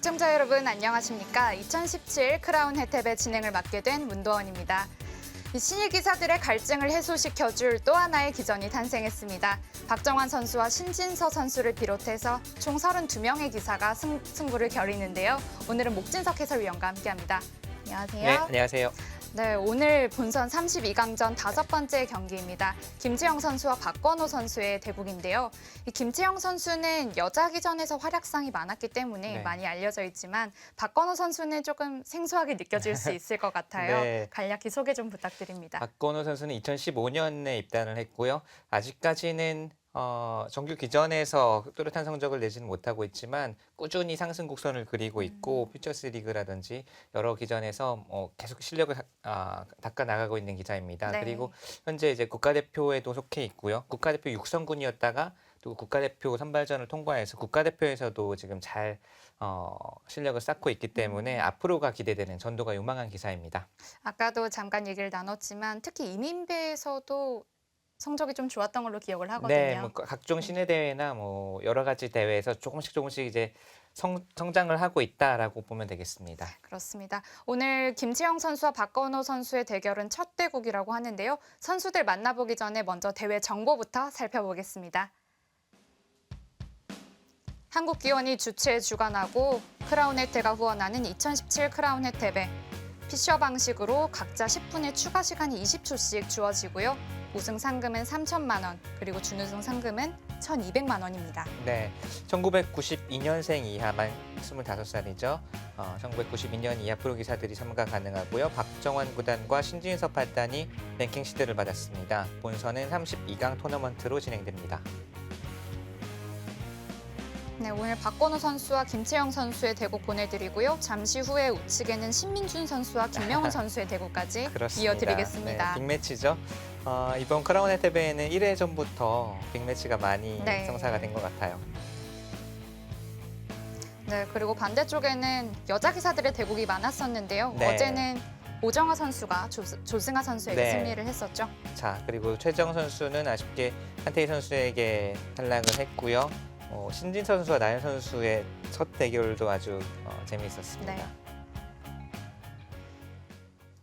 시청자 여러분 안녕하십니까? 2017 크라운 혜택의 진행을 맡게 된 문도원입니다. 이 신일 기사들의 갈증을 해소시켜줄 또 하나의 기전이 탄생했습니다. 박정환 선수와 신진서 선수를 비롯해서 총 32명의 기사가 승부를 겨리는데요. 오늘은 목진석 해설위원과 함께합니다. 안녕하세요. 네, 안녕하세요. 네, 오늘 본선 32강전 5번째 경기입니다. 김채영 선수와 박건호 선수의 대국인데요. 이 김채영 선수는 여자 기전에서 활약상이 많았기 때문에 많이 알려져 있지만 박건호 선수는 조금 생소하게 느껴질 수 있을 것 같아요. 네. 간략히 소개 좀 부탁드립니다. 박건호 선수는 2015년에 입단을 했고요. 아직까지는 정규 기전에서 뚜렷한 성적을 내지는 못하고 있지만 꾸준히 상승 곡선을 그리고 있고 퓨처스 리그라든지 여러 기전에서 계속 실력을 닦아 나가고 있는 기자입니다. 네. 그리고 현재 이제 국가대표에도 속해 있고요. 국가대표 육성군이었다가 또 국가대표 선발전을 통과해서 국가대표에서도 지금 잘 실력을 쌓고 있기 때문에 앞으로가 기대되는 전도가 유망한 기사입니다. 아까도 잠깐 얘기를 나눴지만 특히 이민배에서도 성적이 좀 좋았던 걸로 기억을 하거든요. 네, 뭐 각종 시내 대회나 뭐 여러 가지 대회에서 조금씩 이제 성장을 하고 있다라고 보면 되겠습니다. 그렇습니다. 오늘 김채영 선수와 박건호 선수의 대결은 첫 대국이라고 하는데요. 선수들 만나보기 전에 먼저 대회 정보부터 살펴보겠습니다. 한국기원이 주최 주관하고 크라운 혜택가 후원하는 2017 크라운 혜택에 피셔 방식으로 각자 10분의 추가 시간이 20초씩 주어지고요. 우승 상금은 3천만 원, 그리고 준우승 상금은 1,200만 원입니다. 네, 1992년생 이하만 25살이죠. 1992년 이하 프로기사들이 참가 가능하고요. 박정환 구단과 신진서 8단이 랭킹 시드를 받았습니다. 본선은 32강 토너먼트로 진행됩니다. 네, 오늘 박건호 선수와 김채영 선수의 대국 보내드리고요. 잠시 후에 우측에는 신민준 선수와 김명훈 선수의 대국까지 이어드리겠습니다. 네, 빅매치죠. 이번 크라운 혜택배에는 1회전부터 빅매치가 많이 성사가 된 것 같아요. 네, 그리고 반대쪽에는 여자 기사들의 대국이 많았었는데요. 네. 어제는 오정아 선수가 조승아 선수에게 승리를 했었죠. 자, 그리고 최정 선수는 아쉽게 한태희 선수에게 탈락을 했고요. 신진서 선수와 나연 선수의 첫 대결도 아주 재미있었습니다.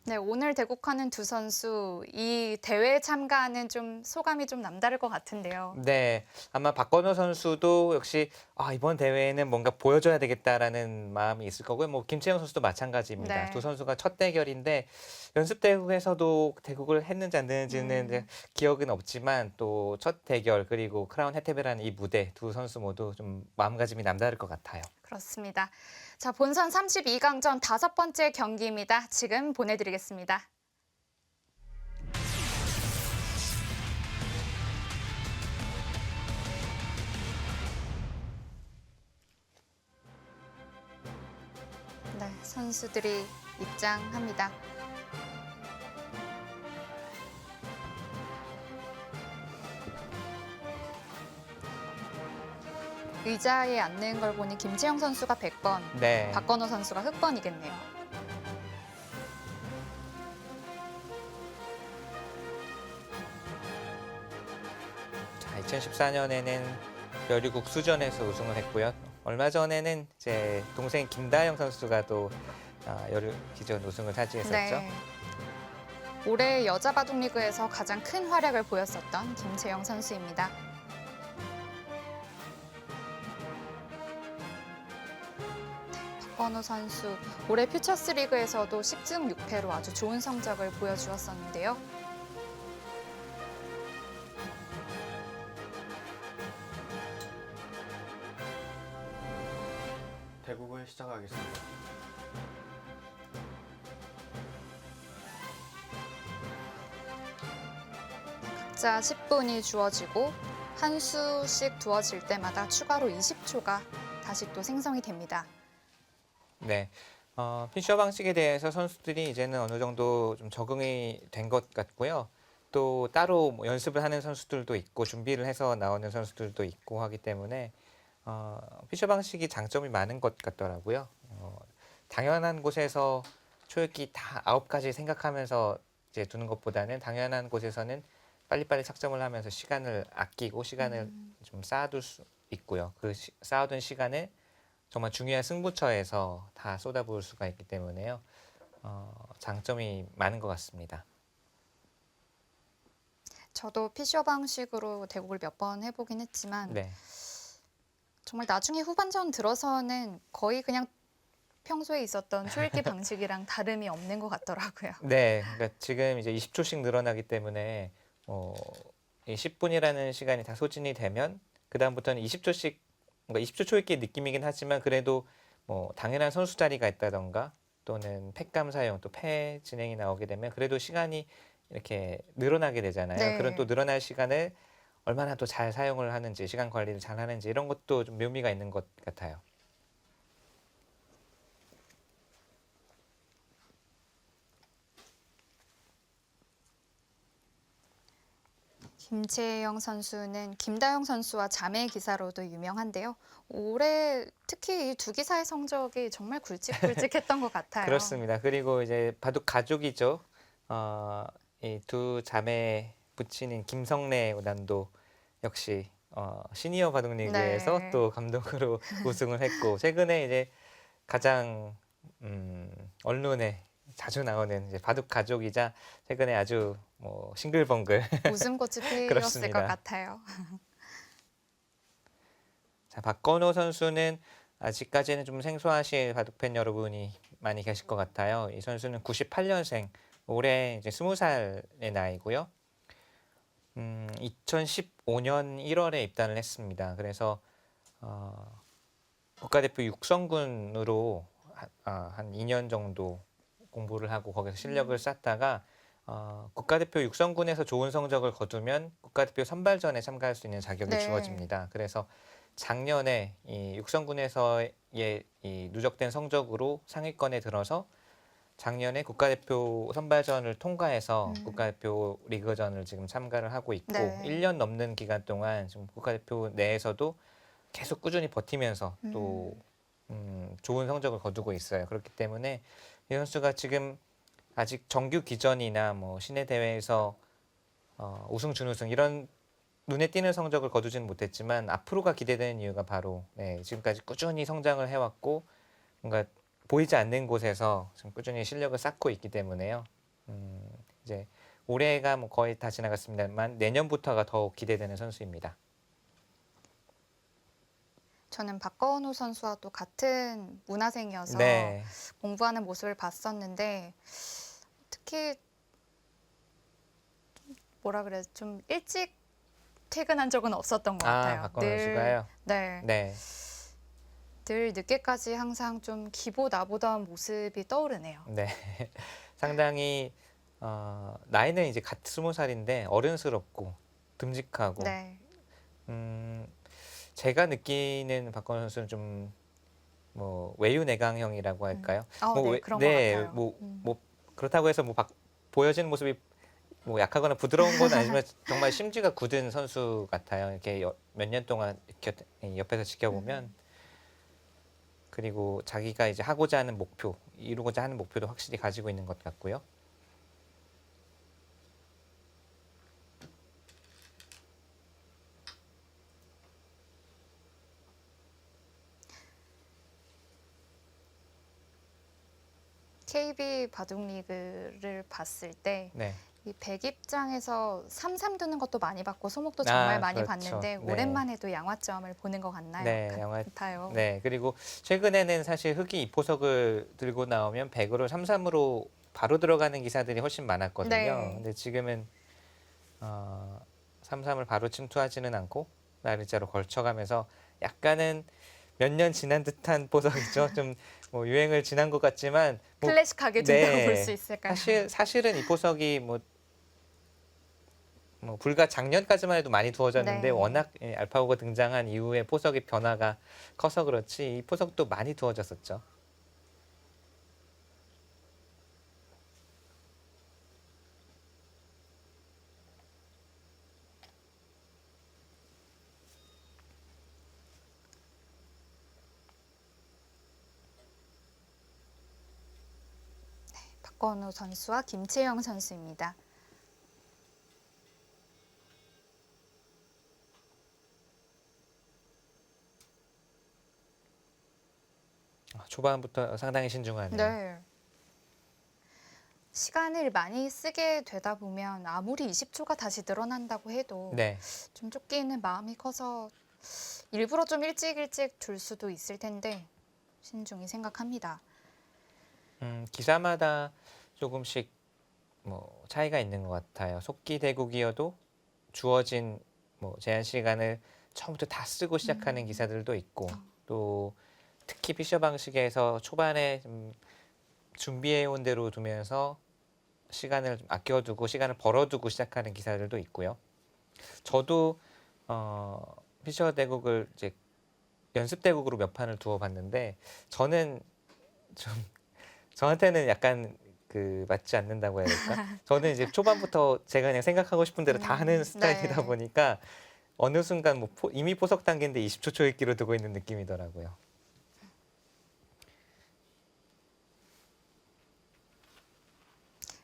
네, 오늘 대국하는 두 선수 이 대회에 참가하는 좀 소감이 좀 남다를 것 같은데요. 네, 아마 박건호 선수도 역시 이번 대회에는 뭔가 보여줘야 되겠다라는 마음이 있을 거고요. 뭐 김채영 선수도 마찬가지입니다. 네. 두 선수가 첫 대결인데 연습 대국에서도 대국을 했는지 안 했는지는 이제 기억은 없지만 또 첫 대결 그리고 크라운 혜택이라는 이 무대 두 선수 모두 좀 마음가짐이 남다를 것 같아요. 그렇습니다. 자, 본선 32강전 5번째 경기입니다. 지금 보내드리겠습니다. 네, 선수들이 입장합니다. 의자에 앉는 걸 보니 김채영 선수가 100번, 네. 박건호 선수가 흑번이겠네요. 자, 2014년에는 여리국 수전에서 우승을 했고요. 얼마 전에는 이제 동생 김다영 선수가 또 여류 기전 우승을 차지했었죠. 네. 올해 여자 바둑 리그에서 가장 큰 활약을 보였었던 김채영 선수입니다. 박건호 선수, 올해 퓨처스 리그에서도 10승 6패로 아주 좋은 성적을 보여주었었는데요. 대국을 시작하겠습니다. 각자 10분이 주어지고 한 수씩 두어질 때마다 추가로 20초가 다시 또 생성이 됩니다. 네. 피셔 방식에 대해서 선수들이 이제는 어느 정도 좀 적응이 된 것 같고요. 또 따로 뭐 연습을 하는 선수들도 있고 준비를 해서 나오는 선수들도 있고 하기 때문에 피셔 방식이 장점이 많은 것 같더라고요. 당연한 곳에서 초읽기 다 9가지 생각하면서 이제 두는 것보다는 당연한 곳에서는 빨리빨리 착점을 하면서 시간을 아끼고 시간을 좀 쌓아둘 수 있고요. 그 쌓아둔 시간을 정말 중요한 승부처에서 다 쏟아부을 수가 있기 때문에요. 장점이 많은 것 같습니다. 저도 피셔 방식으로 대국을 몇 번 해보긴 했지만 네. 정말 나중에 후반전 들어서는 거의 그냥 평소에 있었던 초읽기 방식이랑 다름이 없는 것 같더라고요. 네, 그러니까 지금 이제 20초씩 늘어나기 때문에 이 10분이라는 시간이 다 소진이 되면 그 다음부터는 20초씩 뭔가 20초 초읽기 느낌이긴 하지만 그래도 뭐 당연한 선수 자리가 있다던가 또는 팩감 사용 또 패 진행이 나오게 되면 그래도 시간이 이렇게 늘어나게 되잖아요. 네. 그런 또 늘어날 시간을 얼마나 또 잘 사용을 하는지 시간 관리를 잘 하는지 이런 것도 좀 묘미가 있는 것 같아요. 김채영 선수는 김다영 선수와 자매 기사로도 유명한데요. 올해 특히 이 두 기사의 성적이 정말 굵직굵직했던 것 같아요. 그렇습니다. 그리고 이제 바둑 가족이죠. 이 두 자매 부친인 김성래 구단도 역시 시니어 바둑 리그에서 네. 또 감독으로 우승을 했고 최근에 이제 가장 언론에 자주 나오는 이제 바둑 가족이자 최근에 아주 뭐 싱글벙글 웃음꽃이 피었을 것 그렇습니다. 같아요. 자, 박건호 선수는 아직까지는 좀 생소하실 바둑팬 여러분이 많이 계실 것 같아요. 이 선수는 98년생, 올해 이제 20살의 나이고요. 2015년 1월에 입단을 했습니다. 그래서 국가대표 육성군으로 한 2년 정도 공부를 하고 거기서 실력을 쌓다가 국가대표 육성군에서 좋은 성적을 거두면 국가대표 선발전에 참가할 수 있는 자격이 네. 주어집니다. 그래서 작년에 이 육성군에서의 이 누적된 성적으로 상위권에 들어서 작년에 국가대표 선발전을 통과해서 국가대표 리그전을 지금 참가를 하고 있고 네. 1년 넘는 기간 동안 지금 국가대표 내에서도 계속 꾸준히 버티면서 또 좋은 성적을 거두고 있어요. 그렇기 때문에 이 선수가 지금 아직 정규 기전이나 뭐 시내 대회에서 우승, 준우승 이런 눈에 띄는 성적을 거두지는 못했지만 앞으로가 기대되는 이유가 바로 지금까지 꾸준히 성장을 해왔고 뭔가 보이지 않는 곳에서 지금 꾸준히 실력을 쌓고 있기 때문에요. 이제 올해가 뭐 거의 다 지나갔습니다만 내년부터가 더욱 기대되는 선수입니다. 저는 박건우 선수와 또 같은 문화생이어서 네, 공부하는 모습을 봤었는데 특히 뭐라 그래 좀 일찍 퇴근한 적은 없었던 것 같아요. 박건호 선수가요. 네, 네, 늘 늦게까지 항상 좀 기보나보다한 모습이 떠오르네요. 네. 상당히 나이는 이제 갓 20살인데 어른스럽고 듬직하고 네, 음, 제가 느끼는 박건호 선수는 좀 뭐 외유내강형이라고 할까요? 네, 그런 것 같아요. 뭐 그렇다고 해서 뭐 보여지는 모습이 뭐 약하거나 부드러운 건 아니지만 정말 심지가 굳은 선수 같아요. 이렇게 몇 년 동안 옆에서 지켜보면 그리고 자기가 이제 하고자 하는 목표, 이루고자 하는 목표도 확실히 가지고 있는 것 같고요. KB 바둑리그를 봤을 때 네. 이 백입장에서 3-3 두는 것도 많이 봤고 소목도 정말 많이 그렇죠. 봤는데 네. 오랜만에 또 양화점을 보는 것 같나요? 네, 양화- 같아요. 네, 그리고 최근에는 사실 흑이 이포석을 들고 나오면 백으로 3-3으로 바로 들어가는 기사들이 훨씬 많았거든요. 네. 근데 지금은 3-3을 바로 침투하지는 않고 날일자로 걸쳐가면서 약간은 몇 년 지난 듯한 포석이죠. 좀 뭐 유행을 지난 것 같지만 뭐 클래식하게 둔다고 네. 볼 수 있을까요? 사실은 이 포석이 뭐 불과 작년까지만 해도 많이 두어졌는데 네. 워낙 알파고가 등장한 이후에 포석의 변화가 커서 그렇지 이 포석도 많이 두어졌었죠. 박건우 선수와 김채영 선수입니다. 초반부터 상당히 신중하네요. 네. 시간을 많이 쓰게 되다 보면 아무리 20초가 다시 늘어난다고 해도 네. 좀 쫓기는 마음이 커서 일부러 좀 일찍 둘 수도 있을 텐데 신중히 생각합니다. 기사마다 조금씩 뭐 차이가 있는 것 같아요. 속기 대국이어도 주어진 뭐 제한 시간을 처음부터 다 쓰고 시작하는 기사들도 있고 또 특히 피셔 방식에서 초반에 좀 준비해온 대로 두면서 시간을 좀 아껴두고 시간을 벌어두고 시작하는 기사들도 있고요. 저도 피셔 대국을 이제 연습 대국으로 몇 판을 두어봤는데 저는 좀 저한테는 약간 그 맞지 않는다고 해야 될까? 저는 이제 초반부터 제가 그냥 생각하고 싶은 대로 다 하는 스타일이다 네. 보니까 어느 순간 뭐 이미 포석 단계인데 20초 초읽기로 두고 있는 느낌이더라고요.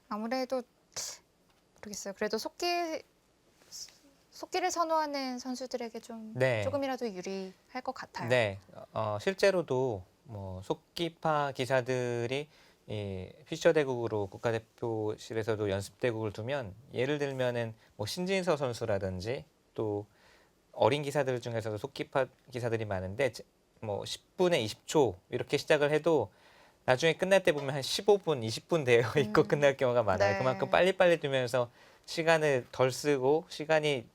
아무래도 모르겠어요. 그래도 속기를 선호하는 선수들에게 좀 네. 조금이라도 유리할 것 같아요. 네, 실제로도 뭐 속기파 기사들이 이 피셔 대국으로 국가대표실에서도 연습 대국을 두면 예를 들면은 뭐 신진서 선수라든지 또 어린 기사들 중에서도 속기파 기사들이 많은데 뭐 10분에 20초 이렇게 시작을 해도 나중에 끝날 때 보면 한 15분, 20분 되어 있고 끝날 경우가 많아요. 네. 그만큼 빨리빨리 두면서 시간을 덜 쓰고 시간이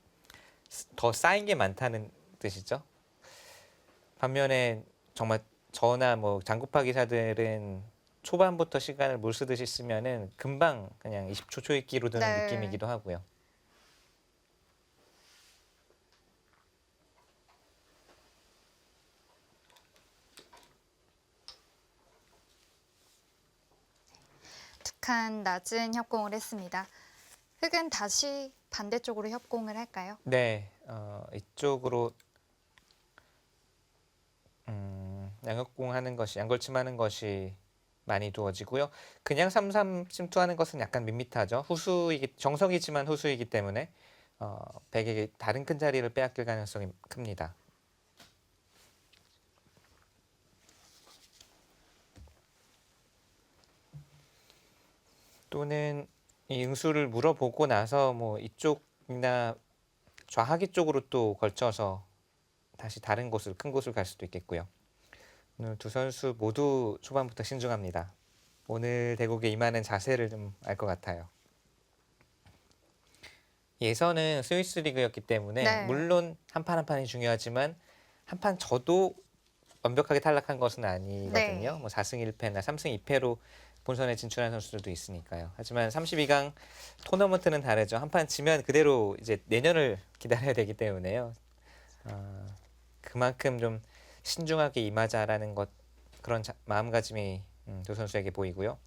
더 쌓인 게 많다는 뜻이죠. 반면에 정말 저나 뭐 장구파 기사들은 초반부터 시간을 물 쓰듯이 쓰면은 금방 그냥 20초 초읽기로 드는 네. 느낌이기도 하고요. 두 칸 낮은 협공을 했습니다. 흑은 다시 반대쪽으로 협공을 할까요? 네, 이쪽으로 양역공하는 것이 양걸침하는 것이 많이 두어지고요. 그냥 3-3 침투하는 것은 약간 밋밋하죠. 정석이지만 후수이기 때문에 백에게 다른 큰 자리를 빼앗길 가능성이 큽니다. 또는 이 응수를 물어보고 나서 뭐 이쪽이나 좌하기 쪽으로 또 걸쳐서 다시 다른 곳을 큰 곳을 갈 수도 있겠고요. 오늘 두 선수 모두 초반부터 신중합니다. 오늘 대국에 임하는 자세를 좀 알 것 같아요. 예선은 스위스 리그였기 때문에 네. 물론 한 판 한 판이 중요하지만 한 판 져도 완벽하게 탈락한 것은 아니거든요. 네. 뭐 4승 1패나 3승 2패로 본선에 진출한 선수들도 있으니까요. 하지만 32강 토너먼트는 다르죠. 한 판 지면 그대로 이제 내년을 기다려야 되기 때문에요. 그만큼 좀 신중하게 임하자라는 것 그런 마음가짐이 두 선수에게 보이고요.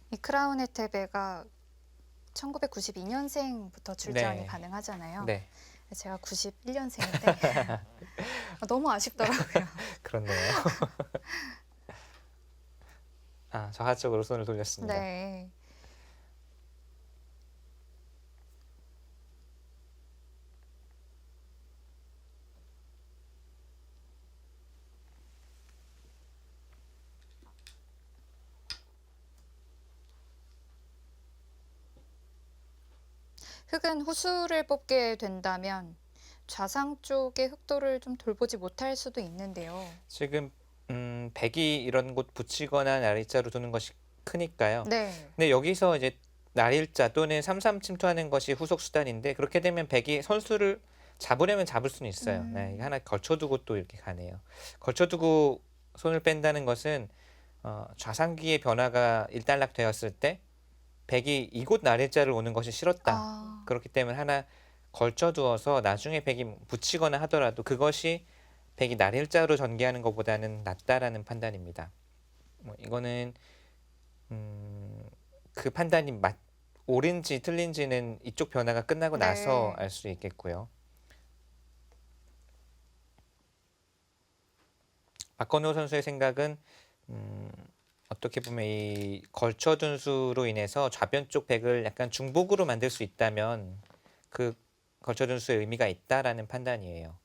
이 크라운 혜테베가 1992년생부터 출전이 네. 가능하잖아요. 네, 제가 91년생인데 너무 아쉽더라고요. 그렇네요. 좌하쪽으로 손을 돌렸습니다. 네. 흑은 후수를 뽑게 된다면 좌상 쪽의 흑도를 좀 돌보지 못할 수도 있는데요. 지금 백이 이런 곳 붙이거나 날일자로 두는 것이 크니까요. 네. 근데 여기서 이제 날일자 또는 3-3 침투하는 것이 후속 수단인데 그렇게 되면 백이 선수를 잡으려면 잡을 수는 있어요. 네, 이게 하나 걸쳐두고 또 이렇게 가네요. 걸쳐두고 손을 뺀다는 것은 좌상귀의 변화가 일단락 되었을 때 백이 이곳 날일자를 오는 것이 싫었다. 그렇기 때문에 하나 걸쳐두어서 나중에 백이 붙이거나 하더라도 그것이 백이 날일자로 전개하는 것보다는 낫다라는 판단입니다. 뭐 이거는 그 판단이 옳은지 틀린지는 이쪽 변화가 끝나고 네. 나서 알 수 있겠고요. 박건호 선수의 생각은 어떻게 보면 이 걸쳐둔 수로 인해서 좌변 쪽 백을 약간 중복으로 만들 수 있다면 그 걸쳐둔 수의 의미가 있다라는 판단이에요.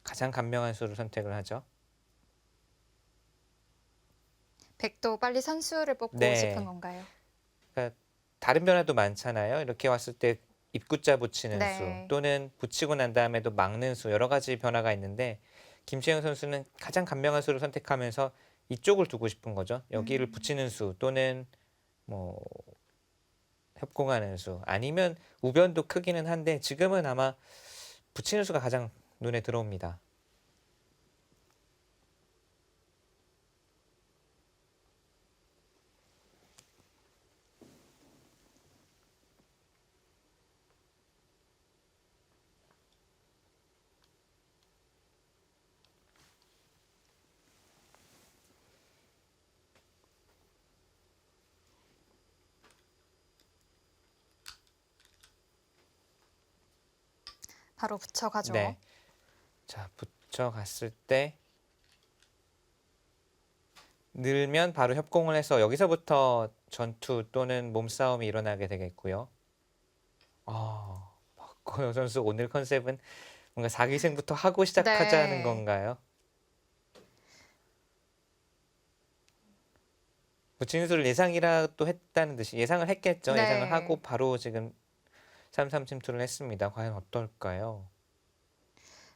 가장 간명한 수를 선택을 하죠. 백도 빨리 선수를 뽑고 네. 싶은 건가요? 그러니까 다른 변화도 많잖아요. 이렇게 왔을 때 입구자 붙이는 네. 수 또는 붙이고 난 다음에도 막는 수 여러 가지 변화가 있는데 김채영 선수는 가장 간명한 수를 선택하면서 이쪽을 두고 싶은 거죠. 여기를 붙이는 수 또는 뭐 협공하는 수 아니면 우변도 크기는 한데 지금은 아마 붙이는 수가 가장 눈에 들어옵니다. 바로 붙여가죠. 네. 자, 붙여갔을 때 늘면 바로 협공을 해서 여기서부터 전투 또는 몸싸움이 일어나게 되겠고요. 박건호 선수 오늘 컨셉은 뭔가 4기승부터 하고 시작하자는 네. 건가요? 붙이는 수를 예상이라도 했다는 듯이 예상을 했겠죠. 네. 예상을 하고 바로 지금 3-3 침투를 했습니다. 과연 어떨까요?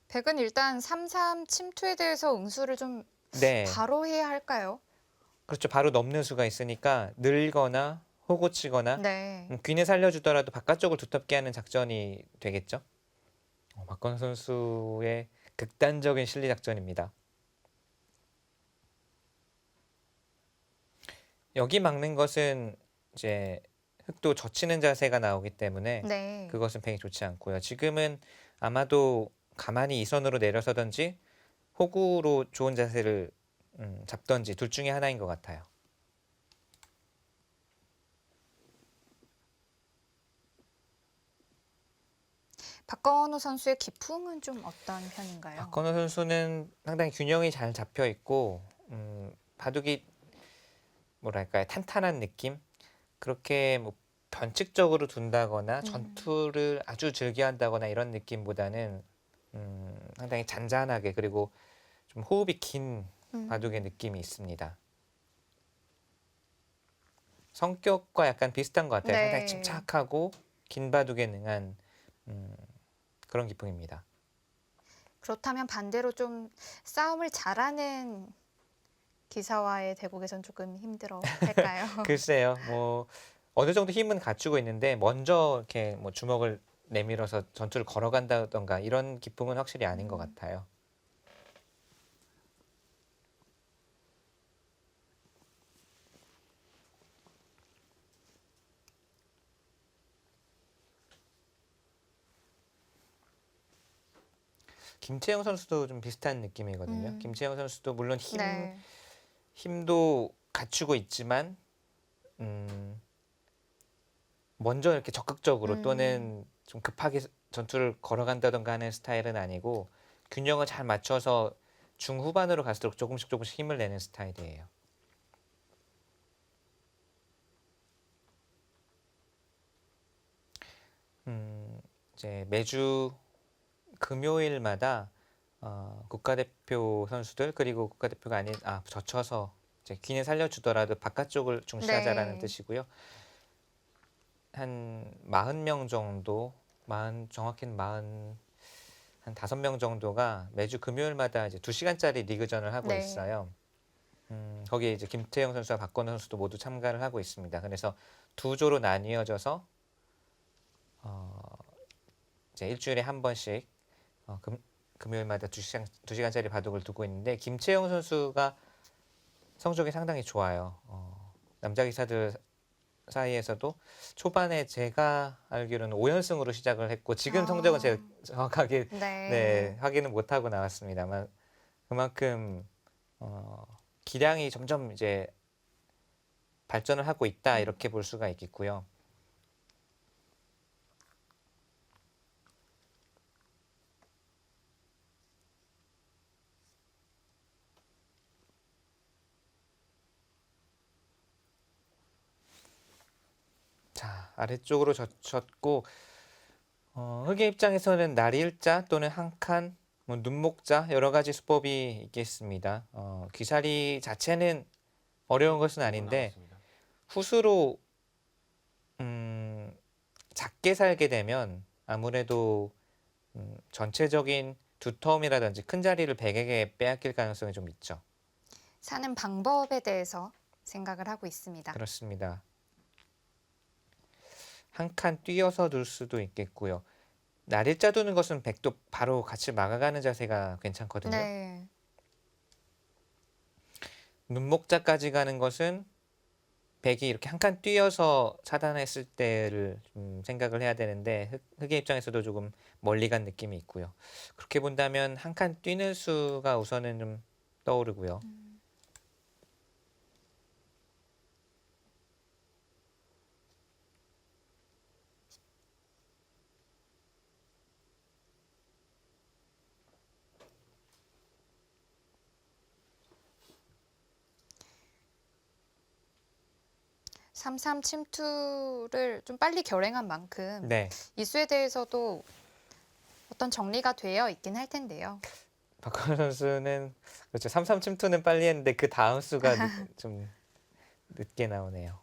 백은 일단 3-3 침투에 대해서 응수를 좀 네. 바로 해야 할까요? 그렇죠. 바로 넘는 수가 있으니까 늘거나 호구 치거나 네. 귀는 살려주더라도 바깥쪽을 두텁게 하는 작전이 되겠죠. 박건호 선수의 극단적인 실리 작전입니다. 여기 막는 것은 이제 흑도 젖히는 자세가 나오기 때문에 네. 그것은 뱅이 좋지 않고요. 지금은 아마도 가만히 이선으로 내려서든지 호구로 좋은 자세를 잡던지 둘 중에 하나인 것 같아요. 박건호 선수의 기풍은 좀 어떤 편인가요? 박건호 선수는 상당히 균형이 잘 잡혀 있고 바둑이 뭐랄까요 탄탄한 느낌 그렇게 뭐 변칙적으로 둔다거나 전투를 아주 즐겨한다거나 이런 느낌보다는 상당히 잔잔하게 그리고 좀 호흡이 긴 바둑의 느낌이 있습니다. 성격과 약간 비슷한 것 같아요. 네. 상당히 침착하고 긴 바둑에 능한 그런 기풍입니다. 그렇다면 반대로 좀 싸움을 잘하는 기사와의 대국에선 조금 힘들어 할까요? 글쎄요, 뭐 어느 정도 힘은 갖추고 있는데 먼저 이렇게 뭐 주먹을 내밀어서 전투를 걸어간다던가 이런 기풍은 확실히 아닌 것 같아요. 김채영 선수도 좀 비슷한 느낌이거든요. 김채영 선수도 물론 네. 힘도 갖추고 있지만 먼저 이렇게 적극적으로 또는 좀 급하게 전투를 걸어간다던가 하는 스타일은 아니고 균형을 잘 맞춰서 중후반으로 갈수록 조금씩 힘을 내는 스타일이에요. 이제 매주 금요일마다 국가대표 선수들 그리고 국가대표가 아닌 젖혀서 이제 귀는 살려주더라도 바깥쪽을 중시하자라는 네. 뜻이고요. 한 40명 정도, 정확히는 한 5명 정도가 매주 금요일마다 이제 2시간짜리 리그전을 하고 네. 있어요. 거기에 이제 김태형 선수와 박건우 선수도 모두 참가를 하고 있습니다. 그래서 두 조로 나뉘어져서 이제 일주일에 한 번씩 금요일마다 2시간짜리 바둑을 두고 있는데 김채영 선수가 성적이 상당히 좋아요. 남자 기사들 사이에서도 초반에 제가 알기로는 5연승으로 시작을 했고 지금 성적은 제가 정확하게 네. 확인은 못하고 나왔습니다만 그만큼 기량이 점점 이제 발전을 하고 있다 이렇게 볼 수가 있겠고요. 자, 아래쪽으로 젖혔고 흑의 입장에서는 날일자 또는 한 칸, 뭐 눈목자 여러 가지 수법이 있겠습니다. 귀살이 자체는 어려운 것은 아닌데 남았습니다. 붓으로 작게 살게 되면 아무래도 전체적인 두터움이라든지 큰 자리를 백에게 빼앗길 가능성이 좀 있죠. 사는 방법에 대해서 생각을 하고 있습니다. 그렇습니다. 한 칸 뛰어서 둘 수도 있겠고요. 날일자 두는 것은 백도 바로 같이 막아가는 자세가 괜찮거든요. 네. 눈목자까지 가는 것은 백이 이렇게 한 칸 뛰어서 차단했을 때를 좀 생각을 해야 되는데 흑의 입장에서도 조금 멀리 간 느낌이 있고요. 그렇게 본다면 한 칸 뛰는 수가 우선은 좀 떠오르고요. 3-3 침투를 좀 빨리 결행한 만큼 네, 이 수에 대해서도 어떤 정리가 되어 있긴 할 텐데요. 박건우 선수는 그렇죠. 3-3 침투는 빨리 했는데 그 다음 수가 좀 늦게 나오네요.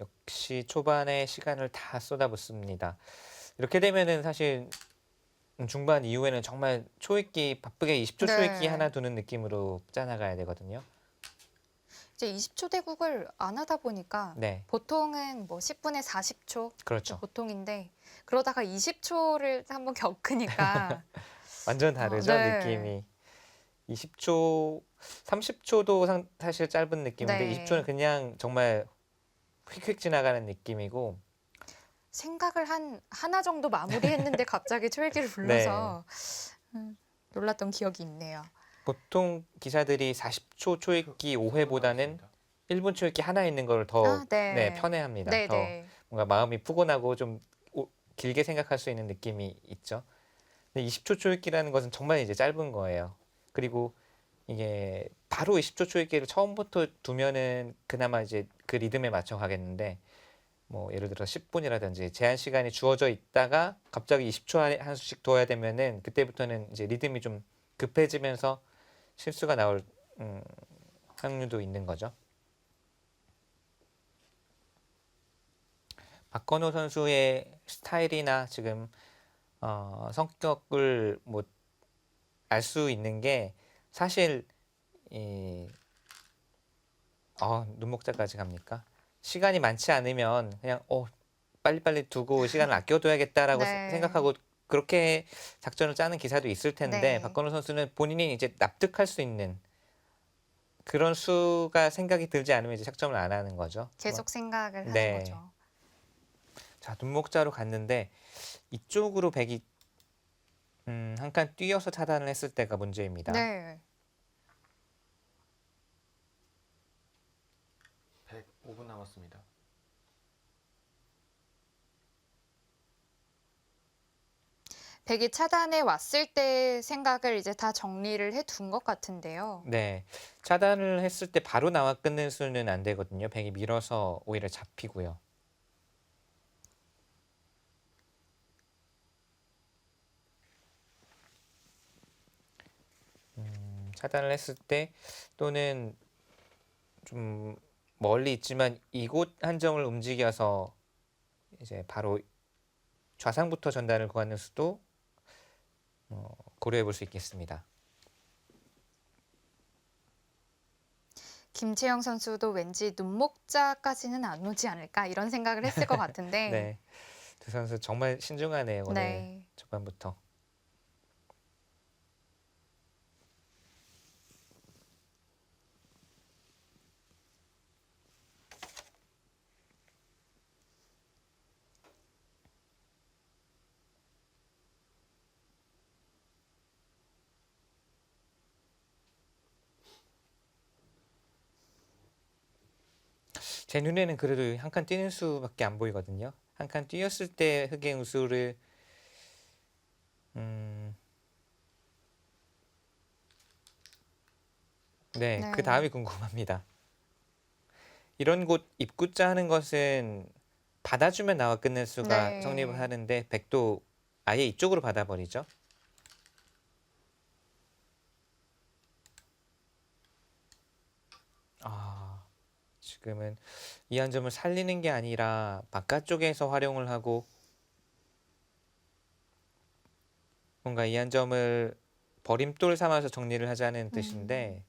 역시 초반에 시간을 다 쏟아붓습니다. 이렇게 되면은 사실 중반 이후에는 정말 초읽기 바쁘게 20초 네. 초읽기 하나 두는 느낌으로 짜나가야 되거든요. 이제 20초 대국을 안 하다 보니까 네, 보통은 뭐 10분에 40초 그렇죠. 보통인데 그러다가 20초를 한번 겪으니까 완전 다르죠, 네. 느낌이. 20초, 30초도 사실 짧은 느낌인데 네. 20초는 그냥 정말 휙휙 지나가는 느낌이고 생각을 한 하나 정도 마무리했는데 갑자기 초일기를 불러서 놀랐던 기억이 있네요. 보통 기사들이 40초 초읽기 5회보다는 남았습니다. 1분 초읽기 하나 있는 걸 더 아, 네. 편해합니다. 네, 더 네. 뭔가 마음이 푸근하고 좀 길게 생각할 수 있는 느낌이 있죠. 근데 20초 초읽기라는 것은 정말 이제 짧은 거예요. 그리고 이게 바로 20초 초읽기를 처음부터 두면은 그나마 이제 그 리듬에 맞춰 가겠는데 뭐 예를 들어 10분이라든지 제한 시간이 주어져 있다가 갑자기 20초 한 수씩 둬야 되면은 그때부터는 이제 리듬이 좀 급해지면서 실수가 나올 확률도 있는 거죠. 박건호 선수의 스타일이나 지금 성격을 뭐 알 수 있는 게 사실 이 눈목자까지 갑니까? 시간이 많지 않으면 그냥 빨리빨리 두고 시간을 아껴둬야겠다라고 네. 생각하고 그렇게 작전을 짜는 기사도 있을 텐데 네. 박건호 선수는 본인이 이제 납득할 수 있는 그런 수가 생각이 들지 않으면 이제 작전을 안 하는 거죠. 계속 생각을 네. 하는 거죠. 자, 눈목자로 갔는데 이쪽으로 백이 한 칸 뛰어서 차단을 했을 때가 문제입니다. 네. 105분 남았습니다. 백이 차단해 왔을 때 생각을 이제 다 정리를 해 둔 것 같은데요. 네, 차단을 했을 때 바로 나와 끊는 수는 안 되거든요. 백이 밀어서 오히려 잡히고요. 차단을 했을 때 또는 좀 멀리 있지만 이곳 한점을 움직여서 이제 바로 좌상부터 전달을 구하는 수도 고려해 볼 수 있겠습니다. 김채영 선수도 왠지 눈목자까지는 안 오지 않을까 이런 생각을 했을 것 같은데. 네, 두 선수 정말 신중하네요. 오늘 네. 초반부터. 제 눈에는 그래도 한 칸 뛰는 수밖에 안 보이거든요. 한 칸 뛰었을 때 흑의 우수를 네, 그 네. 다음이 궁금합니다. 이런 곳 입구자 하는 것은 받아주면 나와 끝낼 수가 성립을 네. 하는데 백도 아예 이쪽으로 받아버리죠. 아, 지금은 이 한 점을 살리는 게 아니라 바깥쪽에서 활용을 하고 뭔가 이 한 점을 버림돌 삼아서 정리를 하자는 음. 뜻인데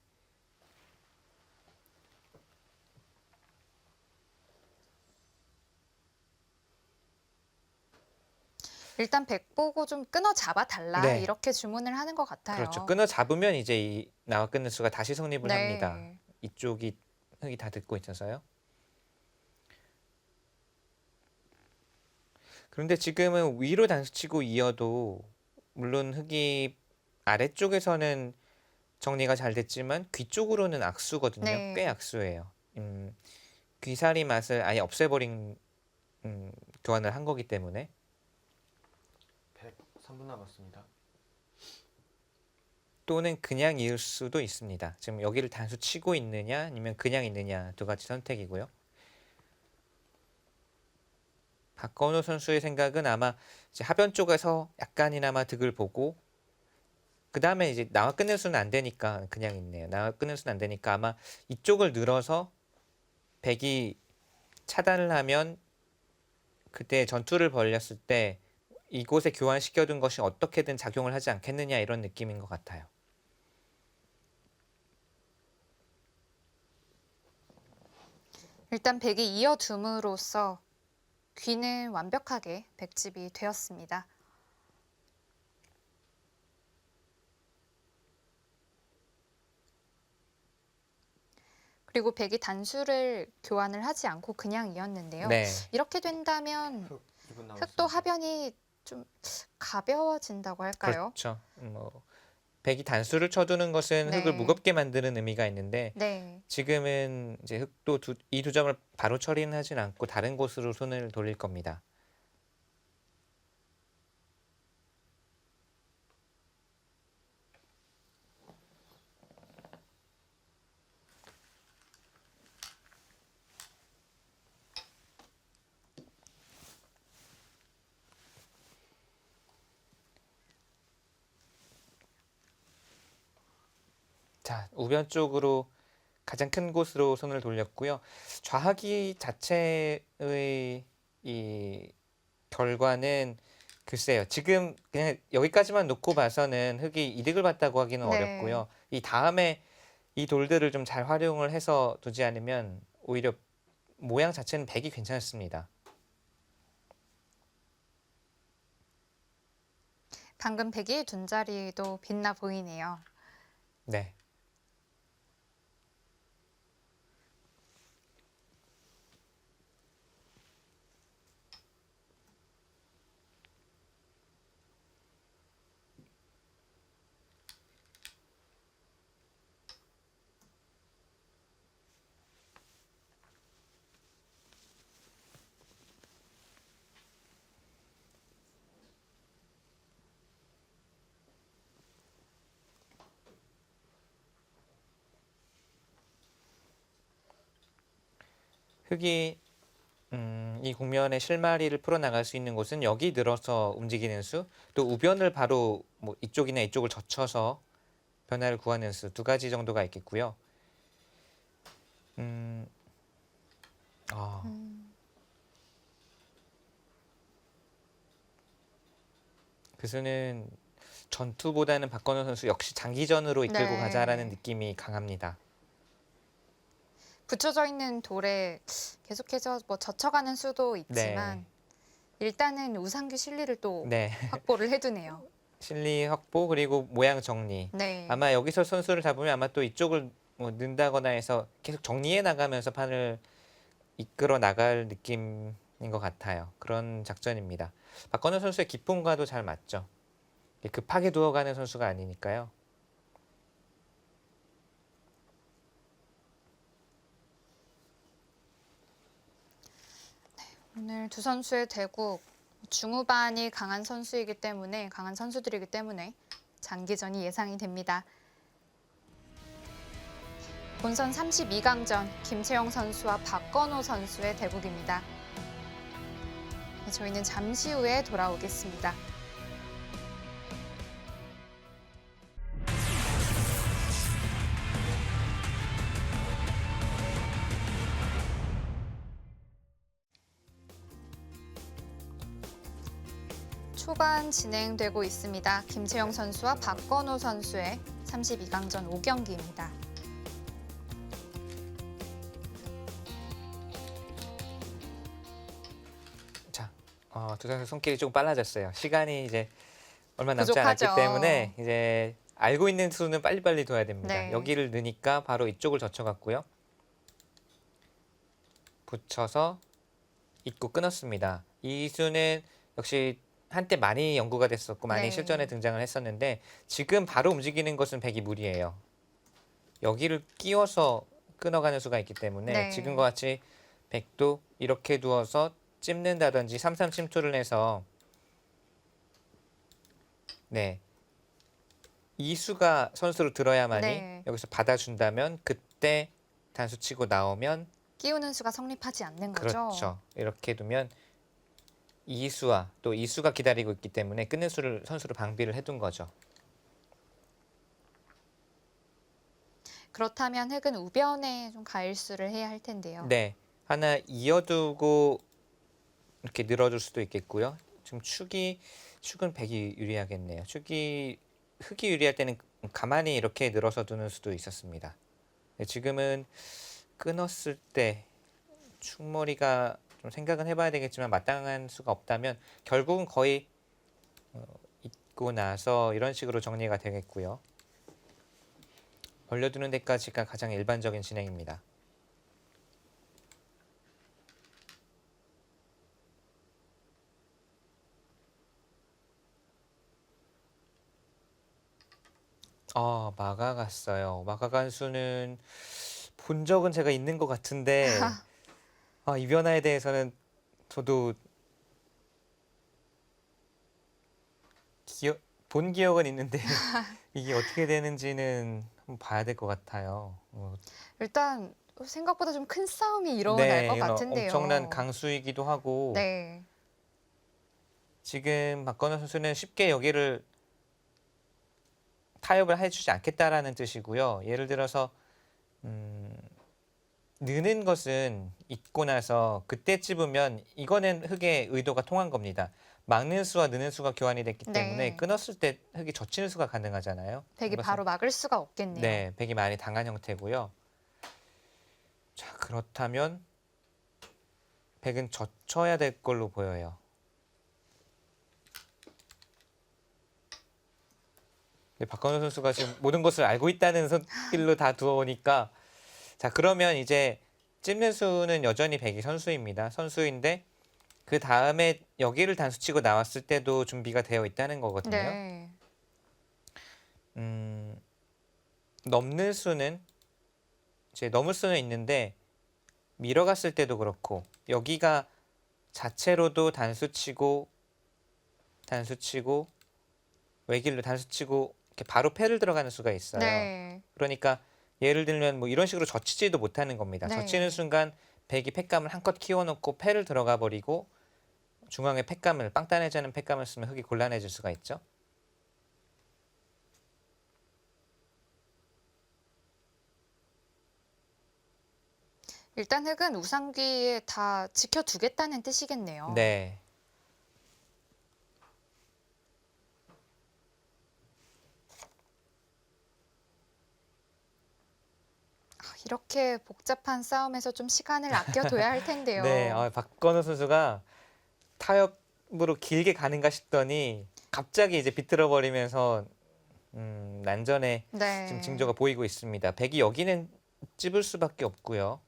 일단 백 보고 좀 끊어 잡아 달라 네, 이렇게 주문을 하는 것 그렇죠. 같아요. 끊어 잡으면 이제 이 나와 끝낼 수가 다시 성립을 합니다. 네. 이쪽이 흙이 다 듣고 있어서요. 그런데 지금은 위로 단수치고 이어도 물론 흙이 아래쪽에서는 정리가 잘 됐지만 귀 쪽으로는 악수거든요. 꽤 네. 악수예요. 귀살이 맛을 아예 없애버린 교환을 한 거기 때문에 3분 남았습니다. 또는 그냥 이을 수도 있습니다. 지금 여기를 단수 치고 있느냐 아니면 그냥 있느냐 두 가지 선택이고요. 박건호 선수의 생각은 아마 이제 하변 쪽에서 약간이나마 득을 보고 그 다음에 이제 나와 끝낼 수는 안 되니까 그냥 있네요. 나와 끝낼 수는 안 되니까 아마 이쪽을 늘어서 백이 차단을 하면 그때 전투를 벌였을 때 이곳에 교환시켜둔 것이 어떻게든 작용을 하지 않겠느냐 이런 느낌인 것 같아요. 일단 백이 이어둠으로써 귀는 완벽하게 백집이 되었습니다. 그리고 백이 단수를 교환을 하지 않고 그냥 이었는데요. 네, 이렇게 된다면 흑 2분 흑도 남았습니다. 하변이 좀 가벼워진다고 할까요? 그렇죠. 백이 단수를 쳐두는 것은 흙을 네. 무겁게 만드는 의미가 있는데 네. 지금은 이제 흙도 이 두 점을 바로 처리는 하진 않고 다른 곳으로 손을 돌릴 겁니다. 자, 우변 쪽으로 가장 큰 곳으로 손을 돌렸고요. 좌하기 자체의 이 결과는 글쎄요. 지금 그냥 여기까지만 놓고 봐서는 흙이 이득을 봤다고 하기는 네. 어렵고요. 이 다음에 이 돌들을 좀 잘 활용을 해서 두지 않으면 오히려 모양 자체는 백이 괜찮습니다. 방금 백이 둔 자리도 빛나 보이네요. 네. 흙이 이 국면의 실마리를 풀어나갈 수 있는 곳은 여기 늘어서 움직이는 수, 또 우변을 바로 뭐 이쪽이나 이쪽을 젖혀서 변화를 구하는 수 두 가지 정도가 있겠고요. 음, 아, 음. 그 수는 전투보다는 박건호 선수 역시 장기전으로 이끌고 가자라는 네. 느낌이 강합니다. 붙여져 있는 돌에 계속해서 뭐 젖혀가는 수도 네, 있지만 일단은 우상규 실리를 또 네. 확보를 해두네요. 실리 확보 그리고 모양 정리. 네. 아마 여기서 선수를 잡으면 아마 또 이쪽을 뭐 는다거나 해서 계속 정리해 나가면서 판을 이끌어 나갈 느낌인 것 같아요. 그런 작전입니다. 박건우 선수의 기품과도 잘 맞죠. 급하게 두어가는 선수가 아니니까요. 오늘 두 선수의 대국 중후반이 강한 선수들이기 때문에 장기전이 예상이 됩니다. 본선 32강전 김채영 선수와 박건호 선수의 대국입니다. 네, 저희는 잠시 후에 돌아오겠습니다. 초반 진행되고 있습니다. 김채영 선수와 박건호 선수의 32강전 5경기입니다. 자, 두 선수 손길이 조금 빨라졌어요. 시간이 이제 얼마 남지 부족하죠. 않았기 때문에 이제 알고 있는 수는 빨리빨리 둬야 됩니다. 네. 여기를 넣으니까 바로 이쪽을 젖혀갔고요. 붙여서 입구 끊었습니다. 이 수는 역시 한때 많이 연구가 됐었고 많이 네. 실전에 등장을 했었는데 지금 바로 움직이는 것은 백이 무리예요. 여기를 끼워서 끊어가는 수가 있기 때문에 네. 지금과 같이 백도 이렇게 두어서 찝는다든지 3-3 침투를 해서 네, 이 수가 선수로 들어야만이 네. 여기서 받아준다면 그때 단수 치고 나오면 끼우는 수가 성립하지 않는 거죠. 그렇죠. 이렇게 두면 이 수와 또 이 수가 기다리고 있기 때문에 끊는 수를 선수로 방비를 해둔 거죠. 그렇다면 흙은 우변에 좀 가일수를 해야 할 텐데요. 네, 하나 이어두고 이렇게 늘어줄 수도 있겠고요. 지금 축은 백이 유리하겠네요. 흙이 유리할 때는 가만히 이렇게 늘어서 두는 수도 있었습니다. 네, 지금은 끊었을 때 축머리가 좀 생각은 해봐야 되겠지만 마땅한 수가 없다면 결국은 거의 있고 나서 이런 식으로 정리가 되겠고요. 벌려두는 데까지가 가장 일반적인 진행입니다. 막아갔어요. 막아간 수는 본 적은 제가 있는 것 같은데 이 변화에 대해서는 저도 본 기억은 있는데 이게 어떻게 되는지는 한번 봐야 될 것 같아요. 일단 생각보다 좀 큰 싸움이 일어날 네, 것 이건 같은데요. 엄청난 강수이기도 하고 네. 지금 박건우 선수는 쉽게 여기를 타협을 해주지 않겠다라는 뜻이고요. 예를 들어서 느는 것은 있고 나서 그때 찝으면 이거는 흙의 의도가 통한 겁니다. 막는 수와 느는 수가 교환이 됐기 때문에 네. 끊었을 때 흙이 젖히는 수가 가능하잖아요. 백이 그것은- 바로 막을 수가 없겠네요. 네, 백이 많이 당한 형태고요. 자, 그렇다면 백은 젖혀야 될 걸로 보여요. 박건우 선수가 지금 모든 것을 알고 있다는 손길로 다 두어오니까 자, 그러면 이제 찝는 수는 여전히 백이 선수입니다. 선수인데 그 다음에 여기를 단수치고 나왔을 때도 준비가 되어 있다는 거거든요. 네. 넘는 수는 이제 넘을 수는 있는데 밀어갔을 때도 그렇고 여기가 자체로도 단수치고 외길로 단수치고 이렇게 바로 패를 들어가는 수가 있어요. 네. 그러니까 예를 들면 뭐 이런 식으로 젖히지도 못하는 겁니다. 네. 젖히는 순간 백이 팩감을 한껏 키워놓고 패를 들어가 버리고 중앙에 팩감을 빵따내지 않은 팩감을 쓰면 흙이 곤란해질 수가 있죠. 일단 흙은 우상귀에 다 지켜두겠다는 뜻이겠네요. 네. 이렇게 복잡한 싸움에서 좀 시간을 아껴둬야 할 텐데요. 네. 박건우 선수가 타협으로 길게 가는가 싶더니 갑자기 이제 비틀어 버리면서 난전에 네. 지금 징조가 보이고 있습니다. 백이 여기는 찝을 수밖에 없고요.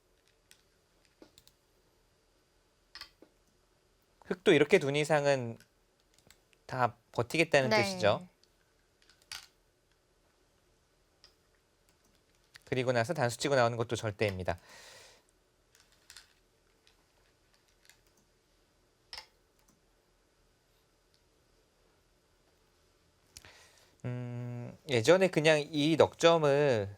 흙도 이렇게 둔 이상은 다 버티겠다는 네. 뜻이죠. 그리고 나서 단수 치고 나오는 것도 절대입니다. 예전에 그냥 이 넉점을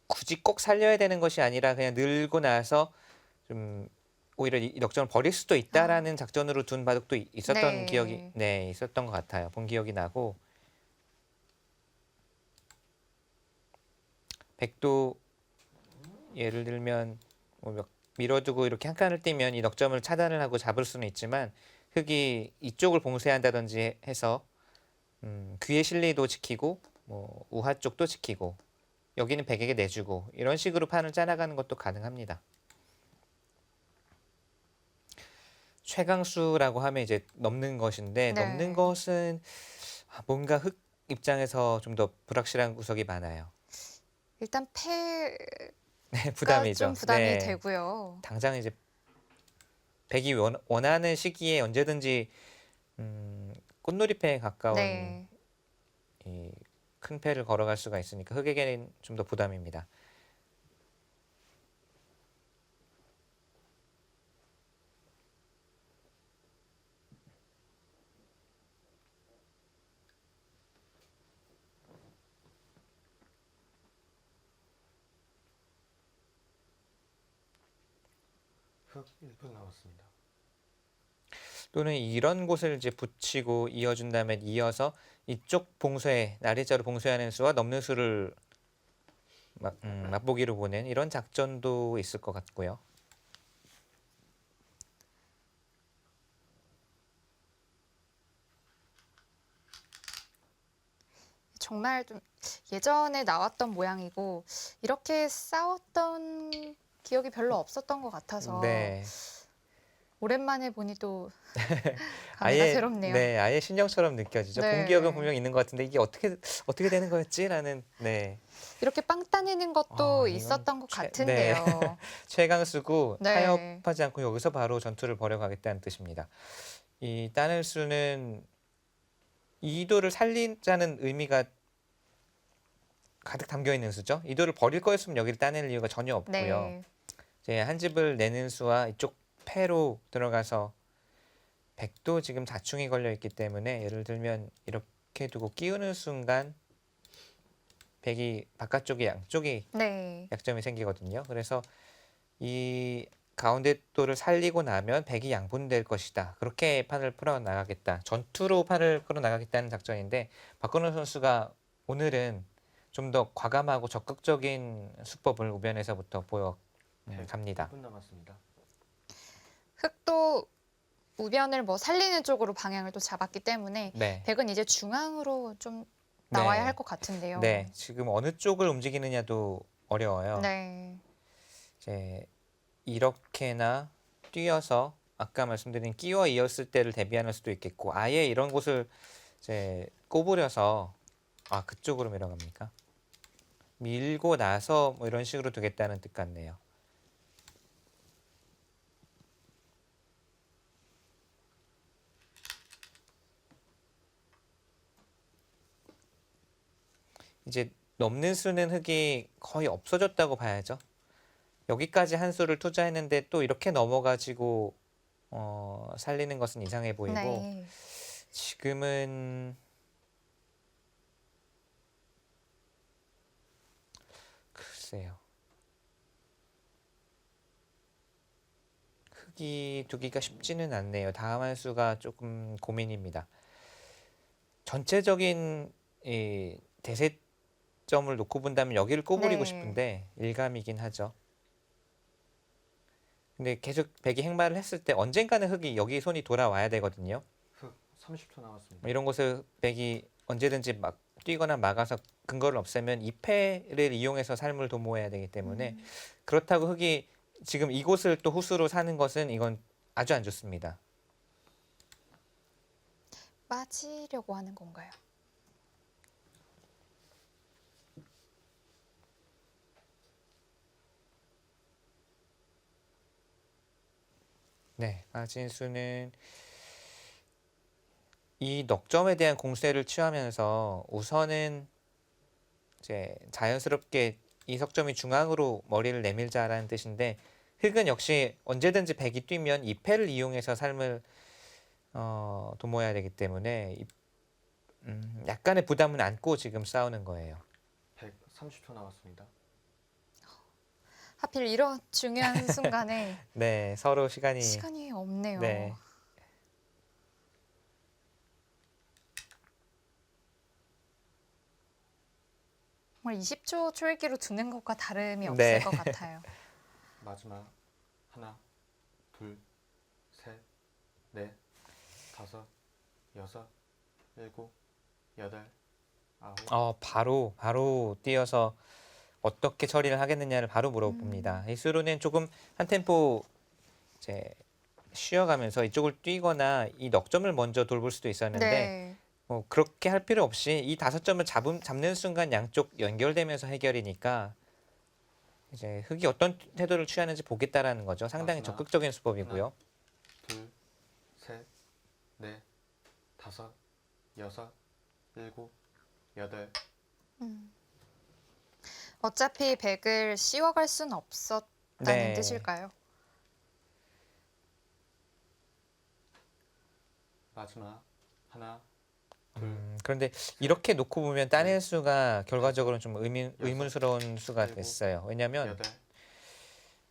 굳이 꼭 살려야 되는 것이 아니라 그냥 늘고 나서 좀 오히려 이 넉점을 버릴 수도 있다라는 작전으로 둔 바둑도 있었던 기억이 있었던 것 같아요. 본 기억이 나고 백도 예를 들면 뭐 밀어두고 이렇게 한 칸을 띄면 이 넉점을 차단을 하고 잡을 수는 있지만 흙이 이쪽을 봉쇄한다든지 해서 귀의 실리도 지키고 뭐 우하 쪽도 지키고 여기는 백에게 내주고 이런 식으로 판을 짜나가는 것도 가능합니다. 최강수라고 하면 이제 넘는 것인데 네. 넘는 것은 뭔가 흙 입장에서 좀 더 불확실한 구석이 많아요. 일단 패가 네, 부담이죠. 좀 부담이 네. 되고요. 당장 이제 백이 원하는 시기에 언제든지 꽃놀이패에 가까운 네. 이 큰 패를 걸어갈 수가 있으니까 흑에게는 좀 더 부담입니다. 흑 1분 남았습니다. 또는 이런 곳을 이제 붙이고 이어준 다음에 이어서 이쪽 봉쇄, 나리자로 봉쇄하는 수와 넘는 수를 맛보기로 보는 이런 작전도 있을 것 같고요. 정말 좀 예전에 나왔던 모양이고 이렇게 싸웠던 기억이 별로 없었던 것 같아서 네, 오랜만에 보니 또 감회가 새롭네요. 네, 아예 신정처럼 느껴지죠. 본 네. 기억은 분명 있는 것 같은데 이게 어떻게 되는 거였지라는 네. 이렇게 빵 따내는 것도 이건 있었던 것 네. 같은데요. 최강수고 네. 타협하지 않고 여기서 바로 전투를 벌여가겠다는 뜻입니다. 이 따낼 수는 이도를 살리자는 의미가 가득 담겨 있는 수죠. 이도를 버릴 거였으면 여기를 따낼 이유가 전혀 없고요. 네. 이제 한 집을 내는 수와 이쪽 패로 들어가서 백도 지금 자충이 걸려 있기 때문에 예를 들면 이렇게 두고 끼우는 순간 백이 바깥쪽에 양쪽이 네. 약점이 생기거든요. 그래서 이 가운데 도를 살리고 나면 백이 양분될 것이다. 그렇게 판을 풀어나가겠다. 전투로 판을 풀어나가겠다는 작전인데 박건우 선수가 오늘은 좀 더 과감하고 적극적인 수법을 우변에서부터 보여갑니다. 1분 남았습니다. 흑도 우변을 뭐 살리는 쪽으로 방향을 또 잡았기 때문에 네. 백은 이제 중앙으로 좀 나와야 네. 할 것 같은데요. 네, 지금 어느 쪽을 움직이느냐도 어려워요. 네. 이제 이렇게나 뛰어서 아까 말씀드린 끼워 이었을 때를 대비하는 수도 있겠고 아예 이런 곳을 이제 꼬부려서 그쪽으로 밀어갑니까? 밀고 나서 뭐 이런 식으로 두겠다는 뜻 같네요. 이제 넘는 수는 흙이 거의 없어졌다고 봐야죠. 여기까지 한 수를 투자했는데 또 이렇게 넘어가지고 살리는 것은 이상해 보이고 네. 지금은 글쎄요. 흙이 두기가 쉽지는 않네요. 다음 한 수가 조금 고민입니다. 전체적인 이 대세점을 놓고 본다면 여기를 꼬부리고 네. 싶은데 일감이긴 하죠. 근데 계속 백이 행마를 했을 때 언젠가는 흙이 여기 손이 돌아와야 되거든요. 흑 30초 남았습니다. 이런 곳을 백이 언제든지 막 뛰거나 막아서 근거를 없애면 이 패를 이용해서 삶을 도모해야 되기 때문에 그렇다고 흙이 지금 이곳을 또 후수로 사는 것은 이건 아주 안 좋습니다. 빠지려고 하는 건가요? 네, 마진수는 이 넉점에 대한 공세를 취하면서 우선은 이제 자연스럽게 이 석점이 중앙으로 머리를 내밀자라는 뜻인데 흙은 역시 언제든지 백이 뛰면 이 패를 이용해서 삶을 도모해야 되기 때문에 약간의 부담은 안고 지금 싸우는 거예요. 130초 남았습니다. 하필 이런 중요한 순간에 네, 서로 시간이 시간이 없네요. 네. 정말 20초 초읽기로 두는 것과 다름이 없을 네. 것 같아요. 마지막 하나, 둘, 셋, 넷, 다섯, 여섯, 일곱, 여덟, 아홉. 바로 뛰어서 어떻게 처리를 하겠느냐를 바로 물어봅니다. 이 수루는 조금 한 템포 이제 쉬어가면서 이쪽을 뛰거나 이 넉 점을 먼저 돌볼 수도 있었는데 네. 그렇게 할 필요 없이 이 5점을 잡는 순간 양쪽 연결되면서 해결이니까 이제 흑이 어떤 태도를 취하는지 보겠다라는 거죠. 상당히 마지막 적극적인 수법이고요. 둘, 셋, 넷, 다섯, 여섯, 일곱, 여덟. 어차피 백을 씌워갈 순 없었다는 네. 뜻일까요? 마지막 하나, 둘, 그런데 이렇게 놓고 보면 따낼 수가 결과적으로는 좀 의문스러운 수가 일곱, 됐어요. 왜냐하면 여덟.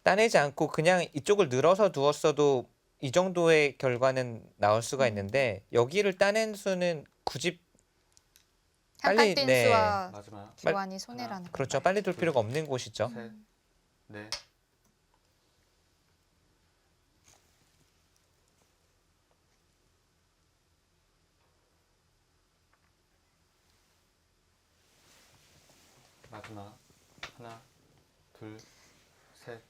따내지 않고 그냥 이쪽을 늘어서 두었어도 이 정도의 결과는 나올 수가 있는데 여기를 따낸 수는 굳이 한칸 뛴 네. 수와 마지막 교환이 손해라는 그렇죠. 건가요? 빨리 둘 필요가 없는 곳이죠. 셋, 넷. 마지막 하나, 둘, 셋,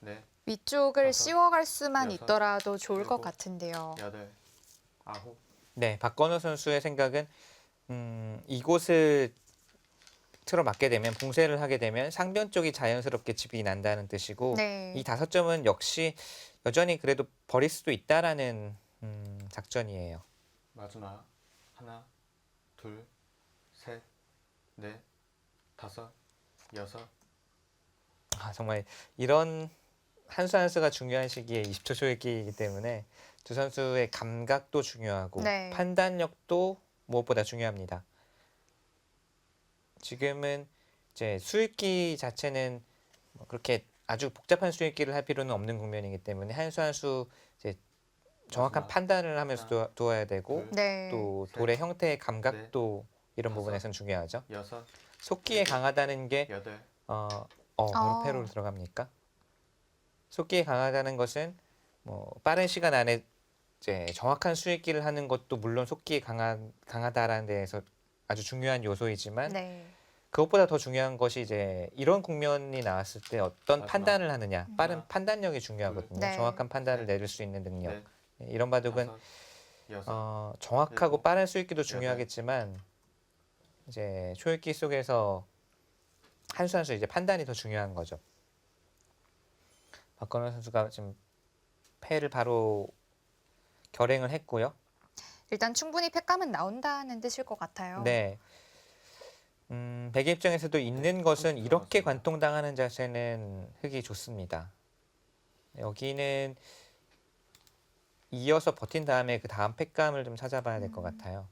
넷, 위쪽을 다섯, 씌워갈 수만 여섯, 있더라도 좋을 것 일곱, 같은데요. 여덟, 아홉. 네, 박건우 선수의 생각은 이곳을 틀어막게 되면 봉쇄를 하게 되면 상변 쪽이 자연스럽게 집이 난다는 뜻이고 네. 이 5점은 역시 여전히 그래도 버릴 수도 있다라는 작전이에요. 마지막 하나, 둘, 셋, 넷, 다섯, 여섯. 정말 이런 한 수 한 수가 중요한 시기에 20초 초읽기이기 때문에 두 선수의 감각도 중요하고 네. 판단력도 무엇보다 중요합니다. 지금은 이제 수읽기 자체는 뭐 그렇게 아주 복잡한 수읽기를 할 필요는 없는 국면이기 때문에 한 수 한 수 이제 정확한 마지막 판단을 하면서 하나, 두어야 되고 둘, 네. 또 셋, 돌의 형태의 감각도 이런 다섯, 부분에서는 중요하죠. 여섯, 속기에 강하다는 게 여덟. 바로 패로 들어갑니까? 속기에 강하다는 것은 뭐 빠른 시간 안에 이제 정확한 수익기를 하는 것도 물론 속기에 강하다라는 데에서 아주 중요한 요소이지만 네. 그것보다 더 중요한 것이 이제 이런 국면이 나왔을 때 어떤 마지막. 판단을 하느냐, 빠른 하나, 판단력이 중요하거든요. 네. 정확한 판단을 셋, 내릴 수 있는 능력. 넷, 이런 바둑은 다섯, 여섯. 정확하고 일곱, 빠른 수익기도 여덟. 중요하겠지만 이제 초읽기 속에서 한 수 한 수 이제 판단이 더 중요한 거죠. 박건호 선수가 지금 패를 바로 결행을 했고요. 일단 충분히 패감은 나온다는 뜻일 것 같아요. 네. 백의 입장에서도 있는 것은 30초 이렇게 남았습니다. 관통당하는 자세는 흑이 좋습니다. 여기는 이어서 버틴 다음에 그 다음 패감을 좀 찾아봐야 될 것 같아요.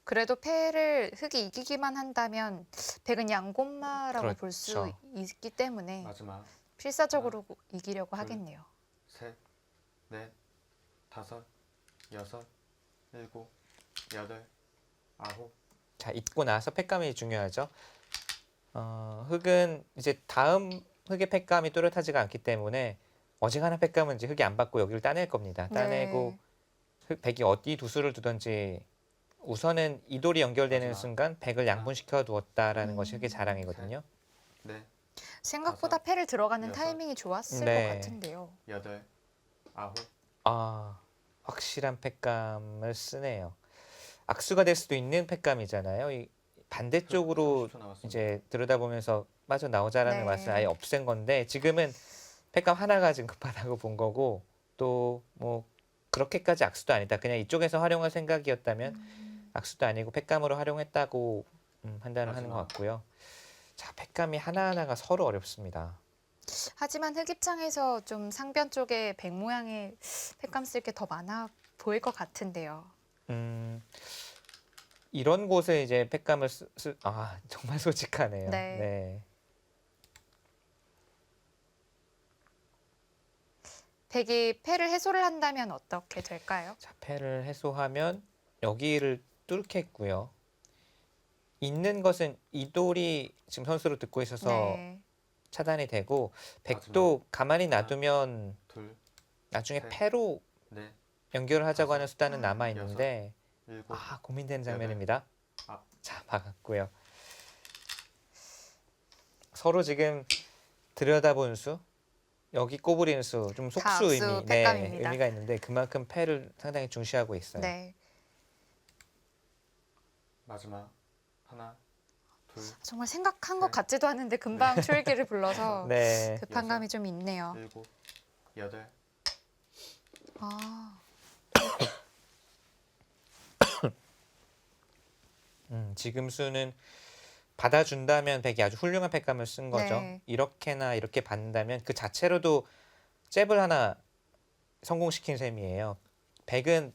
그래도 패를 흑이 이기기만 한다면 백은 양곤마라고 볼 수 그렇죠. 있기 때문에 마지막 필사적으로 이기려고 둘. 하겠네요. 셋, 넷, 다섯, 여섯, 일곱, 여덟, 아홉. 자, 잊고 나서 패감이 중요하죠. 흑은 이제 다음 흑의 패감이 또렷하지가 않기 때문에 어지간한 패감은 이제 흑이 안 받고 여기를 따낼 겁니다. 따내고 백이 어디 두수를 두든지 우선은 이 돌이 연결되는 마지막. 순간 백을 양분시켜 두었다라는 것이 흑의 음. 자랑이거든요. 넷, 생각보다 다섯, 패를 들어가는 여섯, 타이밍이 좋았을 네. 것 같은데요. 여덟, 아홉. 확실한 패감을 쓰네요. 악수가 될 수도 있는 패감이잖아요. 이 반대쪽으로 30초 남았습니다. 이제 들여다보면서 빠져나오자라는 네. 맛을 아예 없앤 건데 지금은 패감 하나가 지금 급하다고 본 거고 또 뭐 그렇게까지 악수도 아니다. 그냥 이쪽에서 활용할 생각이었다면 악수도 아니고 패감으로 활용했다고 판단을 하는 것 마지막. 같고요. 자, 패감이 하나하나가 서로 어렵습니다. 하지만 흑 입장에서 좀 상변 쪽에 백 모양의 패감 쓸 게 더 많아 보일 것 같은데요. 이런 곳에 이제 팩감을 정말 솔직하네요. 네. 네. 백이 패를 해소를 한다면 어떻게 될까요? 자, 패를 해소하면 여기를 뚫겠고요. 있는 것은 이 돌이 지금 선수로 듣고 있어서 네. 차단이 되고 백도 가만히 놔두면 둘, 나중에 셋, 패로 넷, 연결을 하자고 하는 다섯, 수단은 남아 있는데 일곱, 고민되는 여덟, 장면입니다. 아. 자, 막았고요. 서로 지금 들여다보는 수, 여기 꼬부리는 수, 좀 속수 다악수 의미, 팩감입니다. 의미가 있는데 그만큼 패를 상당히 중시하고 있어요. 네. 마지막 하나, 둘, 정말 생각한 것 셋. 같지도 않은데 금방 초일기를 불러서 네. 급한 감이 좀 있네요. 일곱, 여덟, 아, 지금 수는 받아준다면 백이 아주 훌륭한 팩감을 쓴 거죠. 네. 이렇게나 이렇게 받는다면 그 자체로도 잽을 하나 성공시킨 셈이에요. 백은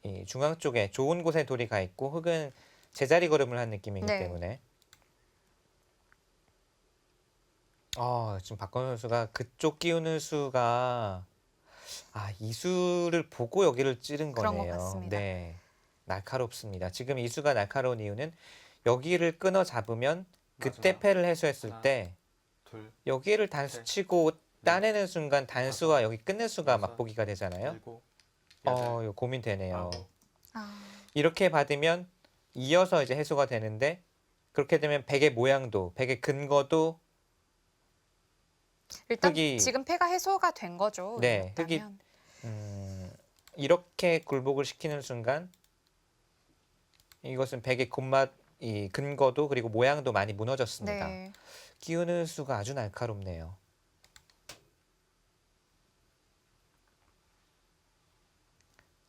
이 중앙 쪽에 좋은 곳에 돌이 가 있고 흑은 제자리 걸음을 한 느낌이기 네. 때문에 지금 박건우 선수가 그쪽 끼우는 수가 이 수를 보고 여기를 찌른 그런 것 거네요. 같습니다. 네. 날카롭습니다. 지금 이 수가 날카로운 이유는 여기를 끊어 잡으면 그때 마지막 패를 해소했을 하나, 때 둘, 여기를 단수 치고 따내는 순간 단수와 여기 끝낼 수가 여섯, 맞보기가 되잖아요. 일곱, 여덟, 이거 고민되네요. 아홉, 아, 이렇게 받으면 이어서 이제 해소가 되는데 그렇게 되면 백의 모양도 백의 근거도 일단 흑이- 지금 패가 해소가 된 거죠. 네, 흑이- 그렇다면. 이렇게 굴복을 시키는 순간 이것은 백의 곤맛 이 근거도 그리고 모양도 많이 무너졌습니다. 네. 끼우는 수가 아주 날카롭네요.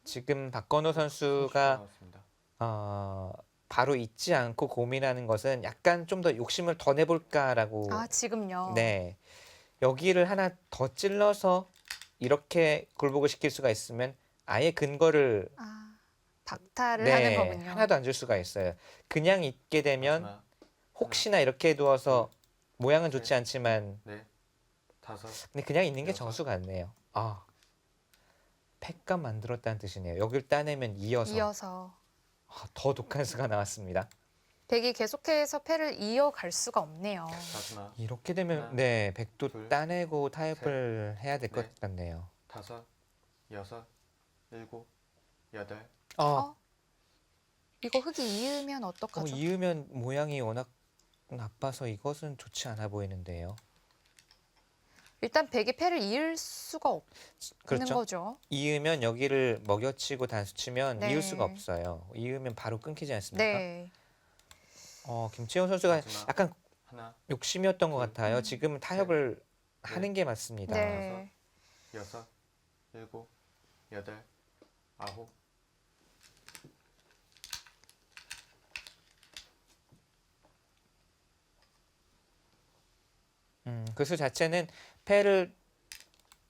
지금 박건우 선수가 나왔습니다. 바로 잊지 않고 고민하는 것은 약간 좀 더 욕심을 더 내볼까라고. 아, 지금요. 네. 여기를 하나 더 찔러서 이렇게 굴복을 시킬 수가 있으면 아예 근거를 아, 박탈을 하는 거군요. 하나도 안 줄 수가 있어요. 그냥 있게 되면 마지막 혹시나 이렇게 두어서 모양은 좋지 셋. 않지만 넷, 다섯, 근데 그냥 있는 게 여섯. 정수 같네요. 팩감 만들었다는 뜻이네요. 여길 따내면 이어서 더 독한 수가 나왔습니다. 백이 계속해서 패를 이어갈 수가 없네요. 마지막 이렇게 되면 하나, 네, 백도 둘, 따내고 타협을 해야 될 것 넷. 같네요. 다섯, 여섯, 일곱, 여덟, 이거 흑이 이으면 어떡하죠? 이으면 모양이 워낙 나빠서 이것은 좋지 않아 보이는데요. 일단 백이 패를 이을 수가 없는 그렇죠. 거죠. 이으면 여기를 먹여치고 단수치면 네. 이을 수가 없어요. 이으면 바로 끊기지 않습니까? 네. 김채훈 선수가 마지막. 약간 하나, 욕심이었던 것 같아요. 음. 지금은 타협을 넷. 하는 게 맞습니다. 네. 여섯, 일곱, 여덟, 아홉, 그 수 자체는 패를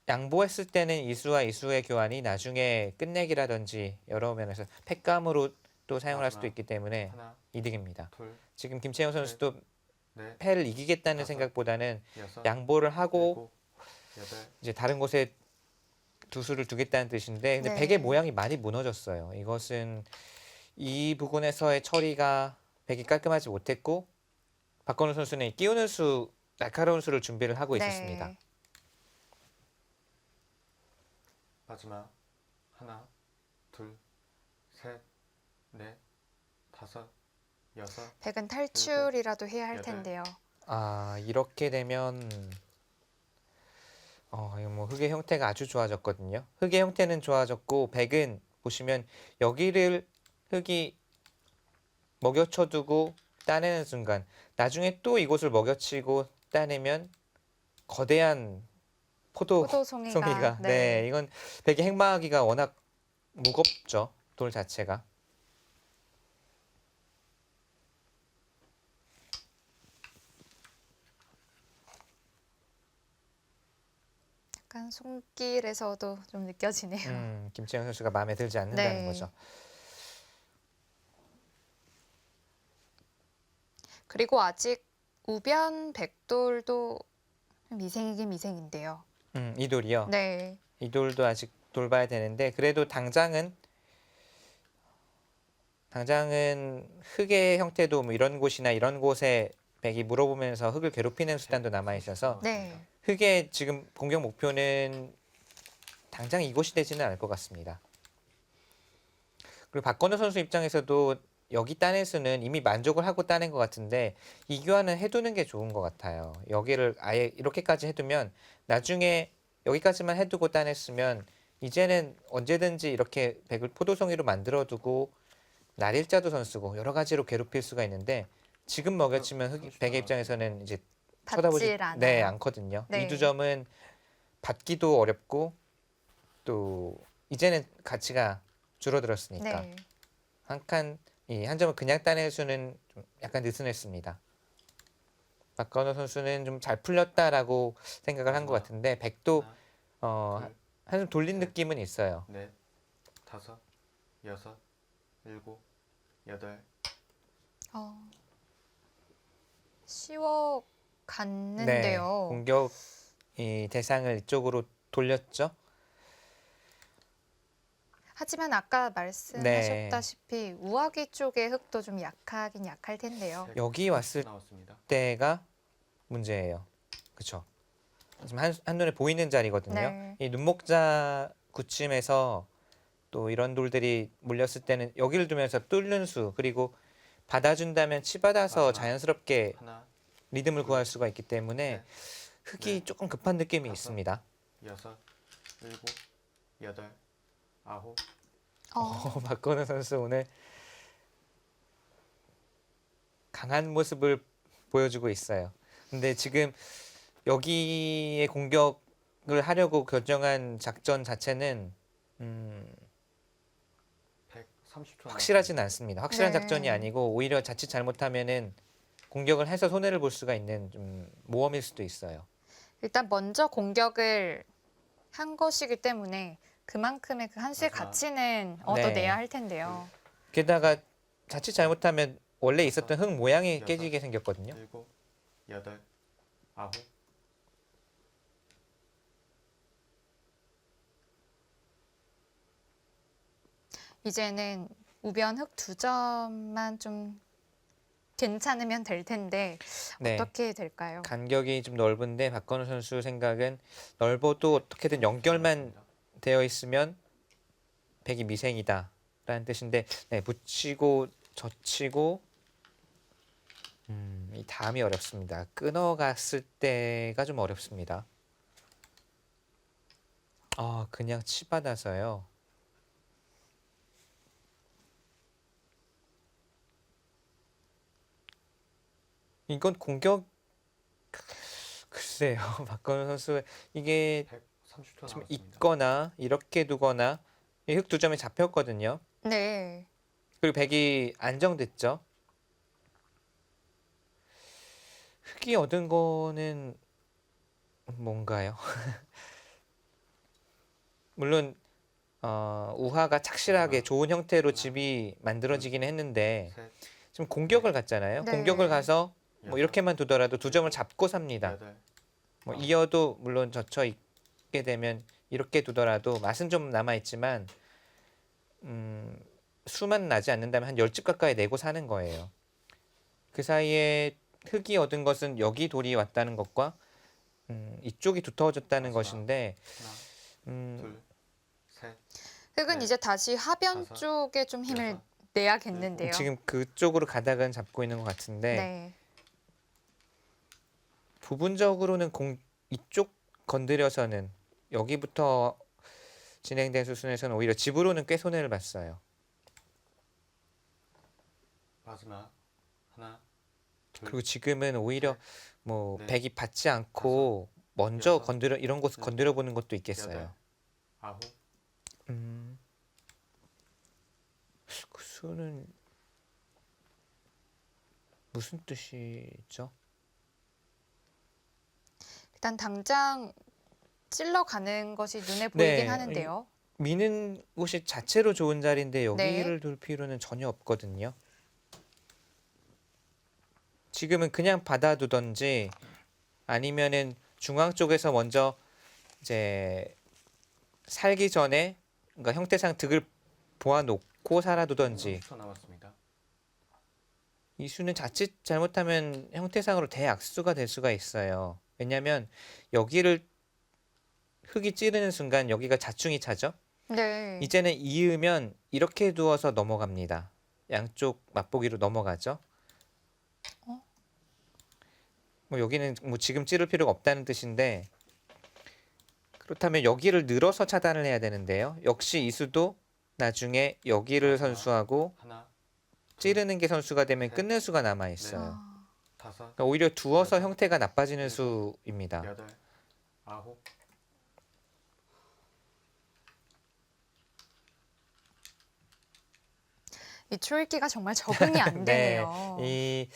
양보했을 때는 이수와 이수의 교환이 나중에 끝내기라든지 여러 면에서 팩감으로 또 사용을 할 수도 있기 때문에 하나, 이득입니다. 둘, 지금 김채영 선수도 넷, 패를 이기겠다는 다섯. 생각보다는 여섯, 양보를 하고 일곱, 여덟, 이제 다른 곳에 두 수를 두겠다는 뜻인데 근데 네. 백의 모양이 많이 무너졌어요. 이것은 이 부분에서의 처리가 백이 깔끔하지 못했고 박건우 선수는 끼우는 수 날카로운 수를 준비를 하고 있었습니다. 네. 마지막 하나, 둘, 셋, 넷, 다섯, 여섯, 백은 탈출이라도 해야 할 여덟. 텐데요. 이렇게 되면 이거 뭐 흑의 형태가 아주 좋아졌거든요. 흑의 형태는 좋아졌고 백은 보시면 여기를 흑이 먹여쳐두고 따내는 순간 나중에 또 이곳을 먹여치고 따내면 거대한 포도송이가 네, 이건 백의 행마하기가 워낙 무겁죠. 돌 자체가. 약간 손길에서도 좀 느껴지네요. 김채영 선수가 마음에 들지 않는다는 네. 거죠. 그리고 아직 우변 백돌도 미생이긴 미생인데요. 이 돌이요. 네. 이 돌도 아직 돌봐야 되는데 그래도 당장은 흙의 형태도 뭐 이런 곳이나 이런 곳에 백이 물어보면서 흙을 괴롭히는 수단도 남아 있어서 네. 흙의 지금 공격 목표는 당장 이곳이 되지는 않을 것 같습니다. 그리고 박건우 선수 입장에서도 여기 따낼 수는 이미 만족을 하고 따낸 것 같은데 이 교환은 해두는 게 좋은 것 같아요. 여기를 아예 이렇게까지 해두면 나중에 여기까지만 해두고 따냈으면 이제는 언제든지 이렇게 백을 포도송이로 만들어두고 날일자도 선수고 여러 가지로 괴롭힐 수가 있는데 지금 먹여치면 백의 입장에서는 이제 쳐다보지 받질 않아요. 않거든요. 네. 이 두 점은 받기도 어렵고 또 이제는 가치가 줄어들었으니까 네. 한 점을 그냥 따낼 수는 좀 약간 느슨했습니다. 박건우 선수는 좀 잘 풀렸다라고 생각을 한 것 같은데 백도 하나, 한숨 돌린 느낌은 있어요. 넷, 다섯, 여섯, 일곱, 여덟. 쉬워 네, 갔는데요. 공격 이 대상을 이쪽으로 돌렸죠. 하지만 아까 말씀하셨다시피 우아기 쪽의 흙도 좀 약하긴 약할 텐데요. 여기 왔을 나왔습니다. 때가 문제예요. 그렇죠. 지금 한눈에 보이는 자리거든요. 네. 이 눈목자 구침에서 또 이런 돌들이 물렸을 때는 여기를 두면서 뚫는 수 그리고 받아준다면 치받아서 마지막. 자연스럽게 하나, 리듬을 구할 수가 있기 때문에 넷, 흙이 네. 조금 급한 느낌이 다섯. 있습니다. 여섯, 일곱, 여덟, 아홉. 박건우 선수 오늘 강한 모습을 보여주고 있어요. 근데 지금 여기에 공격을 하려고 결정한 작전 자체는 130초 확실하진 않습니다. 확실한 네. 작전이 아니고 오히려 자칫 잘못하면은 공격을 해서 손해를 볼 수가 있는 좀 모험일 수도 있어요. 일단 먼저 공격을 한 것이기 때문에 그만큼의 그 한 수의 마지막. 가치는 네. 얻어내야 할 텐데요. 게다가 자칫 잘못하면 원래 있었던 흙 모양이 여섯. 깨지게 생겼거든요. 일곱, 여덟, 아홉. 이제는 우변 흙 2점만 좀 괜찮으면 될 텐데 네. 어떻게 될까요? 간격이 좀 넓은데 박건우 선수 생각은 넓어도 어떻게든 연결만 나왔습니다. 되어 있으면 백이 미생이다라는 뜻인데 네, 붙이고 젖히고 이 다음이 어렵습니다. 끊어갔을 때가 좀 어렵습니다. 그냥 치받아서요. 이건 공격 글쎄요. 박건우 선수 이게 130초 지금 나왔습니다. 있거나 이렇게 두거나 이 흙 두 점이 잡혔거든요. 네. 그리고 백이 안정됐죠. 흙이 얻은 거는 뭔가요? 물론 우하가 착실하게 좋은 형태로 집이 만들어지긴 했는데 셋, 지금 공격을 갔잖아요. 네. 공격을 가서 뭐 여섯, 이렇게만 두더라도 두 점을 잡고 삽니다. 여덟, 뭐 이어도 물론 젖혀 있게 되면 이렇게 두더라도 맛은 좀 남아 있지만 수만 나지 않는다면 한 10집 가까이 내고 사는 거예요. 그 사이에 흙이 얻은 것은 여기 돌이 왔다는 것과 이쪽이 두터워졌다는 마지막. 것인데 하나, 둘, 셋, 흙은 네. 이제 다시 하변 다섯, 쪽에 좀 힘을 여섯, 내야겠는데요. 지금 그쪽으로 가닥은 잡고 있는 것 같은데 네. 부분적으로는 이쪽 건드려서는 여기부터 진행된 수순에서는 오히려 집으로는 꽤 손해를 봤어요. 마지막. 하나, 둘, 그리고 지금은 오히려 셋, 뭐 넷, 백이 받지 않고 먼저 여섯, 건드려 이런 곳을 일곱, 건드려 보는 것도 있겠어요. 여덟, 아홉. 그 수는 무슨 뜻이죠? 일단 당장 찔러가는 것이 눈에 보이긴 네, 하는데요. 미는 곳이 자체로 좋은 자리인데 네. 여기를 둘 필요는 전혀 없거든요. 지금은 그냥 받아두던지 아니면은 중앙 쪽에서 먼저 이제 살기 전에 그러니까 형태상 득을 보아놓고 살아두던지 30초 남았습니다. 이 수는 자칫 잘못하면 형태상으로 대악수가 될 수가 있어요. 왜냐하면 여기를 흙이 찌르는 순간 여기가 자충이 차죠. 네. 이제는 이으면 이렇게 두어서 넘어갑니다. 양쪽 맛보기로 넘어가죠. 뭐 여기는 뭐 지금 찌를 필요가 없다는 뜻인데 그렇다면 여기를 늘어서 차단을 해야 되는데요. 역시 이 수도 나중에 여기를 선수하고 하나, 찌르는 게 선수가 되면 셋, 끝낼 수가 남아 있어요. 아, 다섯, 그러니까 오히려 두어서 여섯, 형태가 나빠지는 일곱, 수입니다. 여덟, 아홉, 이 초읽기가 정말 적응이 안 네, 되네요. 이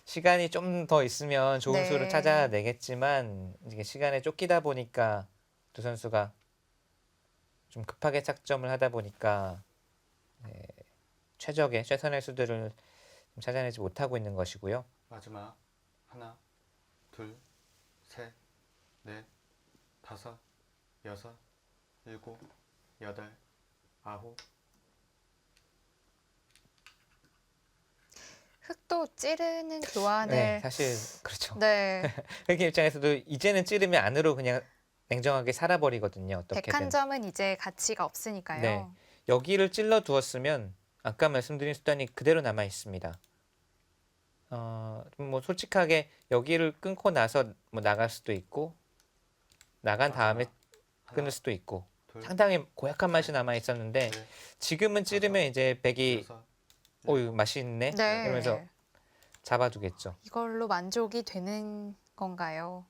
시간이 좀 더 있으면 좋은 네. 수를 찾아내겠지만 이게 시간에 쫓기다 보니까 두 선수가 좀 급하게 착점을 하다 보니까 네, 최선의 수들을 좀 찾아내지 못하고 있는 것이고요. 마지막 하나, 둘, 셋, 넷, 다섯, 여섯, 일곱, 여덟, 아홉, 흙도 찌르는 교환을 네, 사실 그렇죠. 네. 흑인 입장에서도 이제는 찌르면 안으로 그냥 냉정하게 살아버리거든요. 어떻게든. 101점은 이제 가치가 없으니까요. 네. 여기를 찔러 두었으면 아까 말씀드린 수단이 그대로 남아 있습니다. 뭐 솔직하게 여기를 끊고 나서 뭐 나갈 수도 있고 나간 다음에 하나, 끊을 수도 있고 둘, 상당히 고약한 맛이 남아 있었는데 넷, 지금은 찌르면 이제 백이 여섯, 어유 맛이 있네 네. 이러면서 잡아두겠죠. 이걸로 만족이 되는 건가요?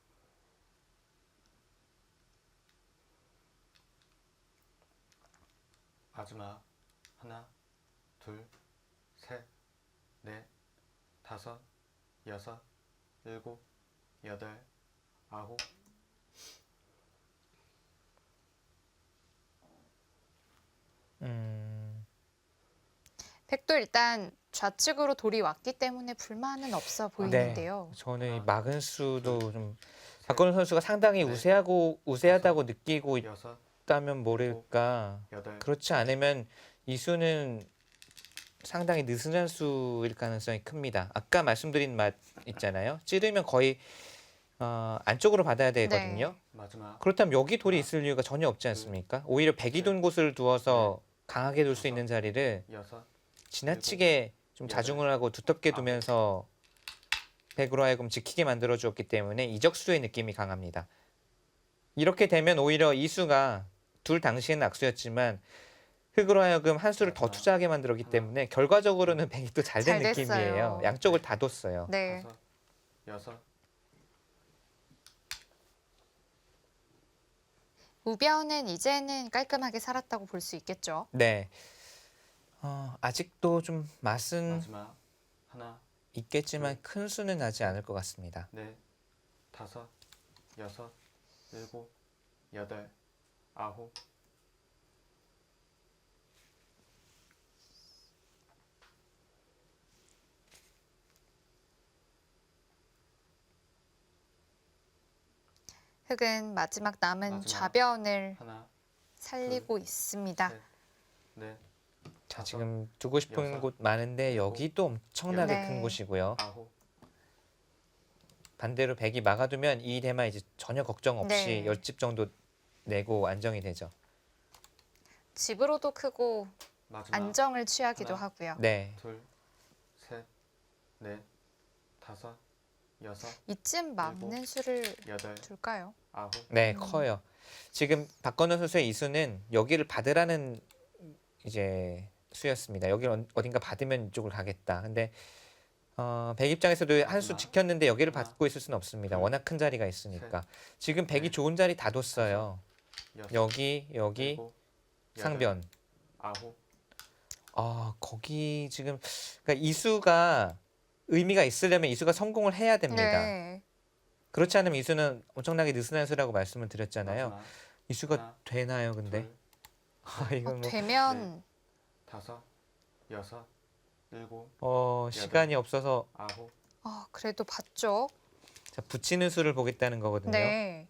마지막 하나, 둘, 셋, 넷, 다섯, 여섯, 일곱, 여덟, 아홉, 백도 일단 좌측으로 돌이 왔기 때문에 불만은 없어 보이는데요. 저는 이 하나, 막은 수도 좀 셋, 박건우 선수가 상당히 넷, 우세하다고 느끼고 여섯, 있다면 모를까. 여덟, 그렇지 않으면 이 수는 상당히 느슨한 수일 가능성이 큽니다. 아까 말씀드린 맛 있잖아요. 찌르면 거의 안쪽으로 받아야 되거든요. 마지막 그렇다면 여기 돌이 있을 이유가 전혀 없지 않습니까? 오히려 백이 돈 곳을 두어서 강하게 둘 수 있는 자리를 여섯, 지나치게 좀 여덟, 자중을 하고 두텁게 아홉. 두면서 백으로 하여금 지키게 만들어 주었기 때문에 이적수의 느낌이 강합니다. 이렇게 되면 오히려 이 수가 둘 당시에는 악수였지만 흙으로 하여금 한 수를 더 투자하게 만들었기 때문에 결과적으로는 백이 또 잘 된 잘 됐어요. 느낌이에요. 양쪽을 다 뒀어요. 네. 다섯, 여섯, 우변은 이제는 깔끔하게 살았다고 볼 수 있겠죠. 네. 아직도 좀 맛은 마지막 하나, 있겠지만 큰 수는 나지 않을 것 같습니다. 넷, 다섯, 여섯, 일곱, 여덟, 아홉, 흙은 마지막 남은 마지막. 좌변을 하나, 살리고 있습니다. 셋, 넷, 자, 다섯, 지금 두고 싶은 여섯, 곳 많은데 일곱, 여기도 엄청나게 네. 큰 곳이고요. 아홉, 반대로 백이 막아두면 이 대만 이제 전혀 걱정 없이 네. 10집 정도 내고 안정이 되죠. 집으로도 크고 마지막 안정을 취하기도 하나. 하고요. 네. 둘, 셋, 넷, 다섯, 여섯, 이쯤 맞는 수를 여덟, 둘까요? 아홉, 네, 커요. 지금 박건우 선수의 이수는 여기를 받으라는 이제 수였습니다. 여기를 어딘가 받으면 이쪽을 가겠다. 근데 백 입장에서도 한 수 마지막. 지켰는데 여기를 하나, 받고 있을 수는 없습니다. 둘, 워낙 큰 자리가 있으니까. 지금 백이 넷, 좋은 자리 다 뒀어요. 여섯, 여기 일곱, 여덟, 상변. 아홉, 거기 지금 그러니까 이수가 의미가 있으려면 이수가 성공을 해야 됩니다. 네. 그렇지 않으면 이수는 엄청나게 느슨한 수라고 말씀을 드렸잖아요. 마지막 이수가 하나, 되나요, 근데? 둘, 이건 뭐 되면 다섯, 여섯, 일곱, 시간이 없어서 아홉, 그래도 봤죠. 자, 붙이는 수를 보겠다는 거거든요. 네.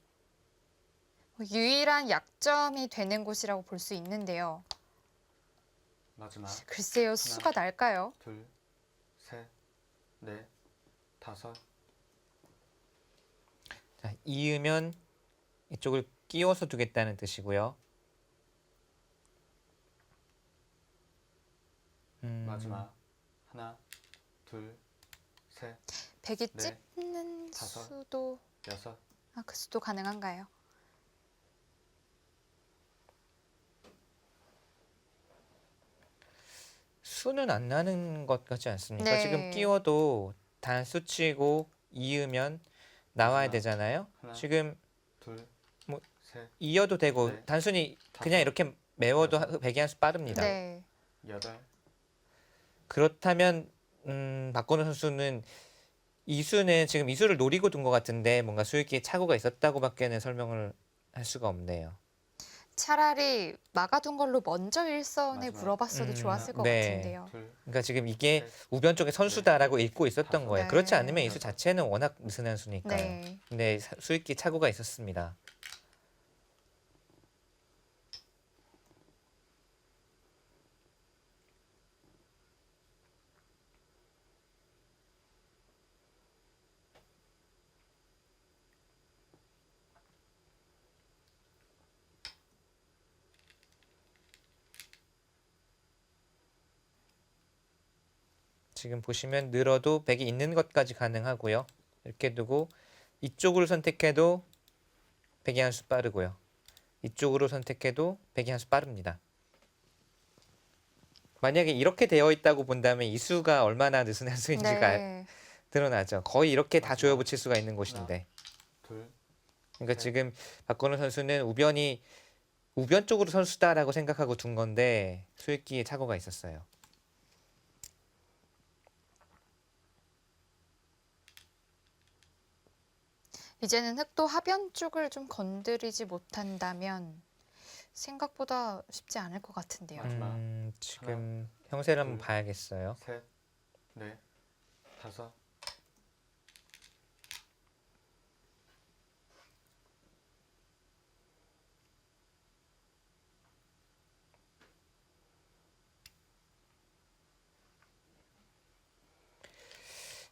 유일한 약점이 되는 곳이라고 볼 수 있는데요. 마지막. 글쎄요, 수가 날까요? 둘, 셋, 넷, 다섯. 자, 이으면 이쪽을 끼워서 두겠다는 뜻이고요. 마지막. 하나, 둘, 셋, 백이 네, 찝는 다섯. 수도 여섯. 그 수도 가능한가요? 수는 안 나는 것 같지 않습니까? 네. 지금 끼워도 단수 치고 이으면 나와야 마지막. 되잖아요. 하나. 지금 둘, 뭐, 셋, 이어도 되고 네. 단순히 그냥 다섯. 이렇게 메워도 여섯. 백이 한 수 빠릅니다. 네. 여덟. 그렇다면 박건우 선수는 이수는 지금 이수를 노리고 둔 것 같은데 뭔가 수익기에 착오가 있었다고밖에는 설명을 할 수가 없네요. 차라리 막아둔 걸로 먼저 일선에 마지막. 물어봤어도 좋았을 것 네. 같은데요. 둘, 그러니까 지금 이게 셋, 우변 쪽에 선수다라고 읽고 있었던 다섯. 거예요. 네. 그렇지 않으면 이수 자체는 워낙 느슨한 수니까요. 네. 근데 수익기 착오가 있었습니다. 지금 보시면 늘어도 백이 있는 것까지 가능하고요. 이렇게 두고 이쪽으로 선택해도 백이 한 수 빠르고요. 이쪽으로 선택해도 백이 한 수 빠릅니다. 만약에 이렇게 되어 있다고 본다면 이 수가 얼마나 느슨한 수인지가 네. 드러나죠. 거의 이렇게 다 마지막. 조여 붙일 수가 있는 곳인데. 둘, 그러니까 네. 지금 박건우 선수는 우변 쪽으로 선수다라고 생각하고 둔 건데 수익기에 착오가 있었어요. 이제는 흑도 하변 쪽을 좀 건드리지 못한다면 생각보다 쉽지 않을 것 같은데요. 마지막. 지금 형세를 한번 둘. 봐야겠어요. 셋, 넷, 다섯.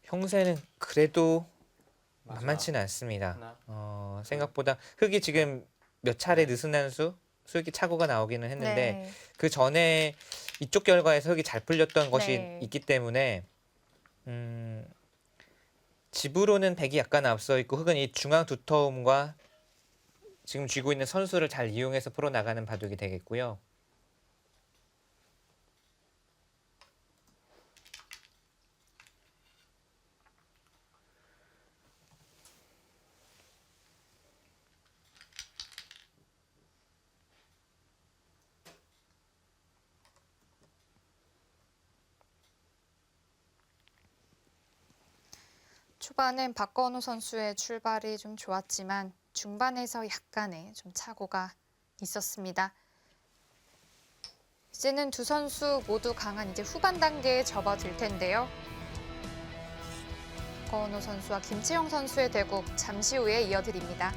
형세는 그래도 마지막. 만만치는 않습니다. 하나, 생각보다 흑이 지금 몇 차례 느슨한 수익이 착오가 나오기는 했는데 네. 그 전에 이쪽 결과에서 흑이 잘 풀렸던 것이 네. 있기 때문에 집으로는 백이 약간 앞서 있고 흑은 이 중앙 두터움과 지금 쥐고 있는 선수를 잘 이용해서 풀어나가는 바둑이 되겠고요. 초반엔 박건우 선수의 출발이 좀 좋았지만 중반에서 약간의 좀 착오가 있었습니다. 이제는 두 선수 모두 강한 이제 후반 단계에 접어들 텐데요. 박건우 선수와 김채영 선수의 대국 잠시 후에 이어드립니다.